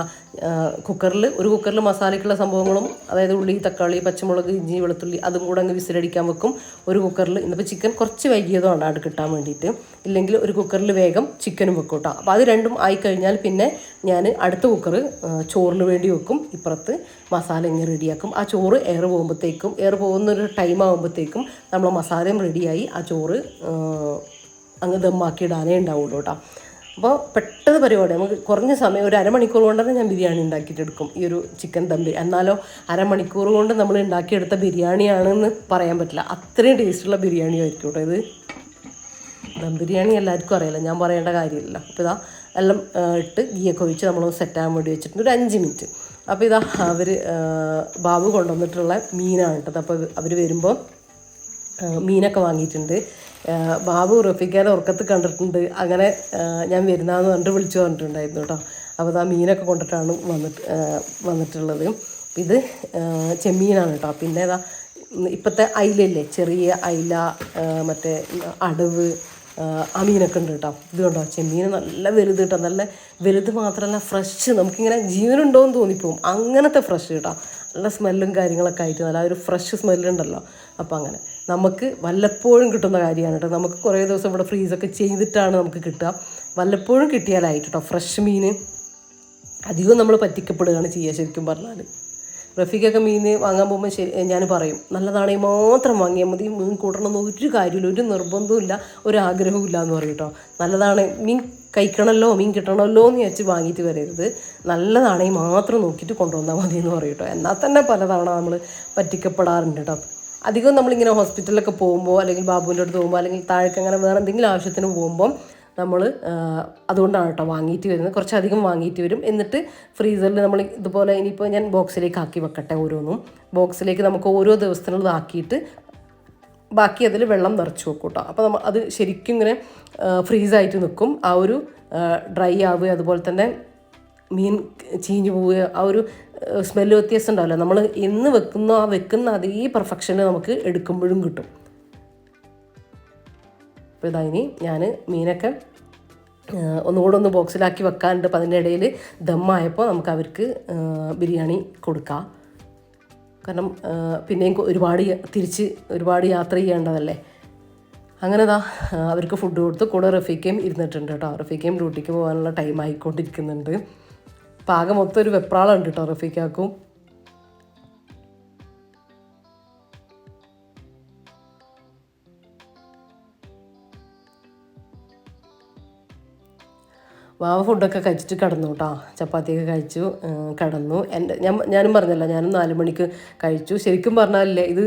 ഒരു കുക്കറിൽ മസാലയ്ക്കുള്ള സംഭവങ്ങളും, അതായത് ഉള്ളി, തക്കാളി, പച്ചമുളക്, ഇഞ്ചി, വെളുത്തുള്ളി അതും കൂടെ അങ്ങ് വിസിലടിക്കാൻ വെക്കും ഒരു കുക്കറിൽ. ഇന്നിപ്പോൾ ചിക്കൻ കുറച്ച് വൈകിയതുകൊണ്ട് അത് കിട്ടാൻ വേണ്ടിയിട്ട്, ഇല്ലെങ്കിൽ ഒരു കുക്കറിൽ വേഗം ചിക്കനും വെക്കും കേട്ടോ. അപ്പോൾ അത് രണ്ടും ആയിക്കഴിഞ്ഞാൽ പിന്നെ ഞാൻ അടുത്ത കുക്കർ ചോറിന് വേണ്ടി വെക്കും. ഇപ്പുറത്ത് മസാല ഇങ്ങനെ റെഡിയാക്കും. ആ ചോറ് എയർ പോകുന്നൊരു ടൈം ആകുമ്പോഴത്തേക്കും നമ്മൾ മസാലയും റെഡിയായി ആ ചോറ് അങ്ങ് ദമ്മാക്കി ഇടാനേ ഉണ്ടാവുള്ളൂ കേട്ടോ. അപ്പോൾ പെട്ടെന്ന് പരിപാടി, നമുക്ക് കുറഞ്ഞ സമയം, ഒരു അരമണിക്കൂർ കൊണ്ട് തന്നെ ഞാൻ ബിരിയാണി ഉണ്ടാക്കിയിട്ടെടുക്കും ഈ ഒരു ചിക്കൻ ദം ബിരിയാണി. എന്നാലോ അരമണിക്കൂർ കൊണ്ട് നമ്മൾ ഉണ്ടാക്കിയെടുത്ത ബിരിയാണിയാണെന്ന് പറയാൻ പറ്റില്ല, അത്രയും ടേസ്റ്റുള്ള ബിരിയാണി ആയിരിക്കും കേട്ടോ ഇത്. ദം ബിരിയാണി എല്ലാവർക്കും അറിയില്ല, ഞാൻ പറയേണ്ട കാര്യമില്ല. അപ്പോൾ ഇതാ എല്ലാം ഇട്ട് ഗീയൊക്കെ ഒഴിച്ച് നമ്മൾ സെറ്റാകാൻ വേണ്ടി വെച്ചിട്ടുണ്ട് ഒരു 5 മിനിറ്റ്. അപ്പോൾ ഇതാ ബാബു കൊണ്ടുവന്നിട്ടുള്ള മീനാണ് കേട്ടത്. അപ്പോൾ അവർ വരുമ്പോൾ മീനൊക്കെ വാങ്ങിയിട്ടുണ്ട്. ബാബു റഫീഖാനെ ഉറക്കത്ത് കണ്ടിട്ടുണ്ട്, അങ്ങനെ ഞാൻ വരുന്നതെന്ന് പറഞ്ഞിട്ട് വിളിച്ചു പറഞ്ഞിട്ടുണ്ടായിരുന്നു കേട്ടോ. അപ്പോൾ ആ മീനൊക്കെ കൊണ്ടിട്ടാണ് വന്നിട്ടുള്ളത്. ഇത് ചെമ്മീനാണ് കേട്ടോ. പിന്നെ ഇപ്പോഴത്തെ അയിലല്ലേ, ചെറിയ അയില, മറ്റേ അടവ്, ആ മീനൊക്കെ ഉണ്ട് കേട്ടോ. ഇത് കണ്ടോ, ചെമ്മീൻ നല്ല വലുത് കേട്ടോ. നല്ല വലുത് മാത്രമല്ല ഫ്രഷ്, നമുക്കിങ്ങനെ ജീവനുണ്ടോ എന്ന് തോന്നിപ്പോവും, അങ്ങനത്തെ ഫ്രഷ് കേട്ടോ. നല്ല സ്മെല്ലും കാര്യങ്ങളൊക്കെ ആയിട്ട് നല്ല ഒരു ഫ്രഷ് സ്മെല്ലുണ്ടല്ലോ. അപ്പോൾ അങ്ങനെ നമുക്ക് വല്ലപ്പോഴും കിട്ടുന്ന കാര്യമാണ് കേട്ടോ. നമുക്ക് കുറേ ദിവസം ഇവിടെ ഫ്രീസൊക്കെ ചെയ്തിട്ടാണ് നമുക്ക് കിട്ടുക. വല്ലപ്പോഴും കിട്ടിയാലായിട്ട് കേട്ടോ ഫ്രഷ് മീൻ. അധികവും നമ്മൾ പറ്റിക്കപ്പെടുകയാണ് ചെയ്യുക ശരിക്കും പറഞ്ഞാൽ. റഫീഖൊക്കെ മീൻ വാങ്ങാൻ പോകുമ്പോൾ ഞാൻ പറയും, നല്ലതാണെങ്കിൽ മാത്രം വാങ്ങിയാൽ മതി, മീൻ കൂട്ടണമെന്ന് ഒരു കാര്യമില്ല, ഒരു നിർബന്ധവും ഇല്ല, ഒരു ആഗ്രഹവും ഇല്ല എന്ന് പറയും കേട്ടോ. നല്ലതാണ്, മീൻ കഴിക്കണമല്ലോ, മീൻ കിട്ടണമല്ലോ എന്ന് വെച്ച് വാങ്ങിയിട്ട് വരരുത്, നല്ലതാണെങ്കിൽ മാത്രം നോക്കിയിട്ട് കൊണ്ടുവന്നാൽ മതി എന്ന് പറയും കേട്ടോ. എന്നാൽ തന്നെ പലതവണ നമ്മൾ പറ്റിക്കപ്പെടാറുണ്ട് കേട്ടോ. അധികം നമ്മളിങ്ങനെ ഹോസ്പിറ്റലിലൊക്കെ പോകുമ്പോൾ, അല്ലെങ്കിൽ ബാബുവിൻ്റെ അടുത്ത് പോകുമ്പോൾ, അല്ലെങ്കിൽ താഴേക്ക് അങ്ങനെ വേറെ എന്തെങ്കിലും ആവശ്യത്തിന് പോകുമ്പം നമ്മൾ അതുകൊണ്ടാണ് കേട്ടോ വാങ്ങിയിട്ട് വരുന്നത്. കുറച്ചധികം വാങ്ങിയിട്ട് വരും. എന്നിട്ട് ഫ്രീസറിൽ നമ്മൾ ഇതുപോലെ, ഇനിയിപ്പോൾ ഞാൻ ബോക്സിലേക്ക് ആക്കി വെക്കട്ടെ, ഓരോന്നും ബോക്സിലേക്ക് നമുക്ക് ഓരോ ദിവസത്തിനുള്ളത് ആക്കിയിട്ട് ബാക്കി അതിൽ വെള്ളം നിറച്ച് വെക്കും കേട്ടോ. അപ്പോൾ അത് ശരിക്കും ഇങ്ങനെ ഫ്രീസായിട്ട് നിൽക്കും. ആ ഒരു ഡ്രൈ ആവുക, അതുപോലെ തന്നെ മീൻ ചീഞ്ഞു പോവുക, ആ ഒരു സ്മെല്ല് വ്യത്യാസം ഉണ്ടാവില്ല. നമ്മൾ എന്ന് വെക്കുന്ന അതേ പെർഫെക്ഷന് നമുക്ക് എടുക്കുമ്പോഴും കിട്ടും. അപ്പോൾ ഇനി ഞാൻ മീനൊക്കെ ഒന്നുകൂടെ ഒന്ന് ബോക്സിലാക്കി വെക്കാനുണ്ട്. അപ്പോൾ അതിൻ്റെ ഇടയിൽ ദമ്മായപ്പോൾ നമുക്ക് അവർക്ക് ബിരിയാണി കൊടുക്കാം. കാരണം പിന്നെയും ഒരുപാട് യാത്ര ചെയ്യേണ്ടതല്ലേ. അങ്ങനെ അവർക്ക് ഫുഡ് കൊടുത്ത് കൂടെ റഫീഖയും ഇരുന്നിട്ടുണ്ട് കേട്ടോ. റഫീഖയും ഡ്യൂട്ടിക്ക് പോകാനുള്ള ടൈം ആയിക്കൊണ്ടിരിക്കുന്നുണ്ട്. അപ്പോൾ ആകെ മൊത്തം ഒരു വെപ്രാളമുണ്ട് കേട്ടോ റഫീഖാക്കും. വാവ ഫുഡൊക്കെ കഴിച്ചിട്ട് കിടന്നു കേട്ടോ. ചപ്പാത്തിയൊക്കെ കഴിച്ചു കിടന്നു. ഞാനും പറഞ്ഞല്ലോ, ഞാനും 4 മണിക്ക് കഴിച്ചു. ശരിക്കും പറഞ്ഞാലല്ലേ ഇത്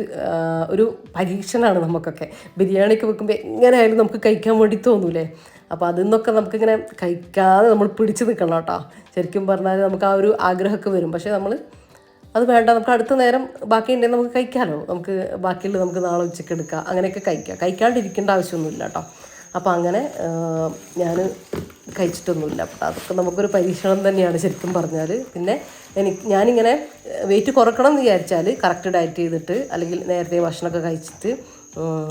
ഒരു പരീക്ഷണമാണ് നമുക്കൊക്കെ. ബിരിയാണിയൊക്കെ വെക്കുമ്പോൾ എങ്ങനെയായാലും നമുക്ക് കഴിക്കാൻ വേണ്ടി തോന്നൂലേ. അപ്പോൾ അതിൽ നിന്നൊക്കെ നമുക്കിങ്ങനെ കഴിക്കാതെ നമ്മൾ പിടിച്ച് നിൽക്കണം കേട്ടോ. ശരിക്കും പറഞ്ഞാൽ നമുക്ക് ആ ഒരു ആഗ്രഹമൊക്കെ വരും. പക്ഷേ നമ്മൾ അത് വേണ്ട, നമുക്ക് അടുത്ത നേരം ബാക്കിയുണ്ടെങ്കിൽ നമുക്ക് കഴിക്കാമല്ലോ. നമുക്ക് ബാക്കിയുള്ളത് നമുക്ക് നാളെ ഉച്ചയ്ക്ക് എടുക്കാം, അങ്ങനെയൊക്കെ കഴിക്കാണ്ടിരിക്കേണ്ട ആവശ്യമൊന്നുമില്ല കേട്ടോ. അപ്പോൾ അങ്ങനെ ഞാൻ കഴിച്ചിട്ടൊന്നുമില്ല. അപ്പോൾ അതൊക്കെ നമുക്കൊരു പരീക്ഷണം തന്നെയാണ് ശരിക്കും പറഞ്ഞാൽ. പിന്നെ ഞാനിങ്ങനെ വെയിറ്റ് കുറക്കണം എന്ന് വിചാരിച്ചാൽ കറക്റ്റ് ഡയറ്റ് ചെയ്തിട്ട്, അല്ലെങ്കിൽ നേരത്തെ ഭക്ഷണമൊക്കെ കഴിച്ചിട്ട്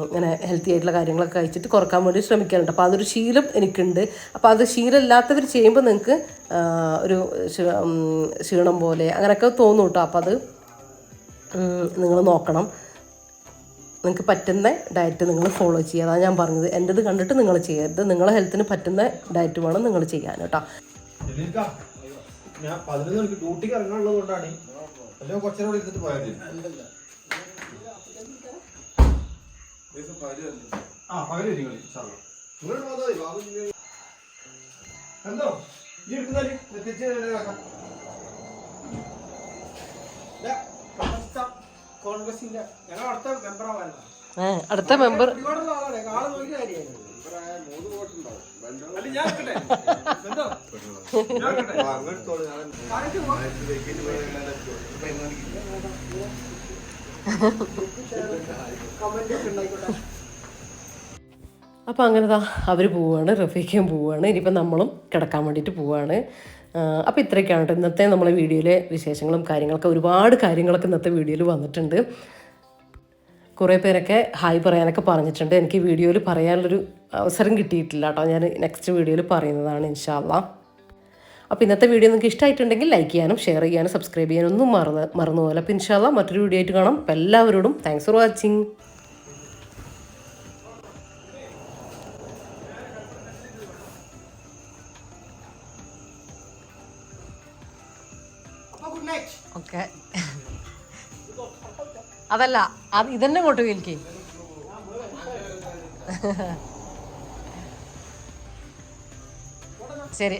ഇങ്ങനെ ഹെൽത്തി ആയിട്ടുള്ള കാര്യങ്ങളൊക്കെ കഴിച്ചിട്ട് കുറക്കാൻ വേണ്ടി ശ്രമിക്കാറുണ്ട്. അപ്പോൾ അതൊരു ശീലം എനിക്കുണ്ട്. അപ്പോൾ അത് ശീലമില്ലാത്തവർ ചെയ്യുമ്പോൾ നിങ്ങൾക്ക് ഒരു ക്ഷീണം പോലെ അങ്ങനെയൊക്കെ തോന്നും കേട്ടോ. അപ്പോൾ അത് നിങ്ങൾ നോക്കണം. നിങ്ങൾക്ക് പറ്റുന്ന ഡയറ്റ് നിങ്ങൾ ഫോളോ ചെയ്യുക. അതാണ് ഞാൻ പറഞ്ഞത്. എൻ്റെത് കണ്ടിട്ട് നിങ്ങൾ ചെയ്യരുത്. നിങ്ങളെ ഹെൽത്തിന് പറ്റുന്ന ഡയറ്റ് വേണം നിങ്ങൾ ചെയ്യാൻ കേട്ടോ. ഞാൻ 11 മണിക്ക് ഡ്യൂട്ടിക്ക് ഇറങ്ങാനുള്ളത് കൊണ്ടാണ് കൊച്ചനോട് ഇരുന്നിട്ട് പോയത്. എന്തോ ഈ എടുക്കുന്നാല് കോൺഗ്രസിന്റെ ഞങ്ങൾ അടുത്ത മെമ്പറാവാനാണ്. അടുത്ത മെമ്പർ അപ്പോൾ അങ്ങനെതാ അവർ പോവുകയാണ്, റഫീഖയും പോവുകയാണ്. ഇനിയിപ്പോൾ നമ്മളും കിടക്കാൻ വേണ്ടിയിട്ട് പോവുകയാണ്. അപ്പോൾ ഇത്രയൊക്കെയാണ് കേട്ടോ ഇന്നത്തെ നമ്മളെ വീഡിയോയിലെ വിശേഷങ്ങളും കാര്യങ്ങളൊക്കെ. ഒരുപാട് കാര്യങ്ങളൊക്കെ ഇന്നത്തെ വീഡിയോയിൽ വന്നിട്ടുണ്ട്. കുറേ പേരൊക്കെ ഹായ് പറയാനൊക്കെ പറഞ്ഞിട്ടുണ്ട്. എനിക്ക് വീഡിയോയിൽ പറയാനുള്ളൊരു അവസരം കിട്ടിയിട്ടില്ല കേട്ടോ. ഞാൻ നെക്സ്റ്റ് വീഡിയോയിൽ പറയുന്നതാണ് ഇൻഷാ അള്ളാ. അപ്പോൾ ഇന്നത്തെ വീഡിയോ നിങ്ങൾക്ക് ഇഷ്ടമായിട്ടുണ്ടെങ്കിൽ ലൈക്ക് ചെയ്യാനും ഷെയർ ചെയ്യാനും സബ്സ്ക്രൈബ് ചെയ്യാനും ഒന്നും മറന്നുപോലെ. അപ്പോൾ ഇൻഷാ അള്ളാ മറ്റൊരു വീഡിയോ ആയിട്ട് കാണാം. അപ്പോൾ എല്ലാവരോടും താങ്ക്സ് ഫോർ വാച്ചിങ്. ഓക്കെ, അതല്ല അത് ഇതന്നെ ഇങ്ങോട്ട് വിൽക്ക്. ശരി.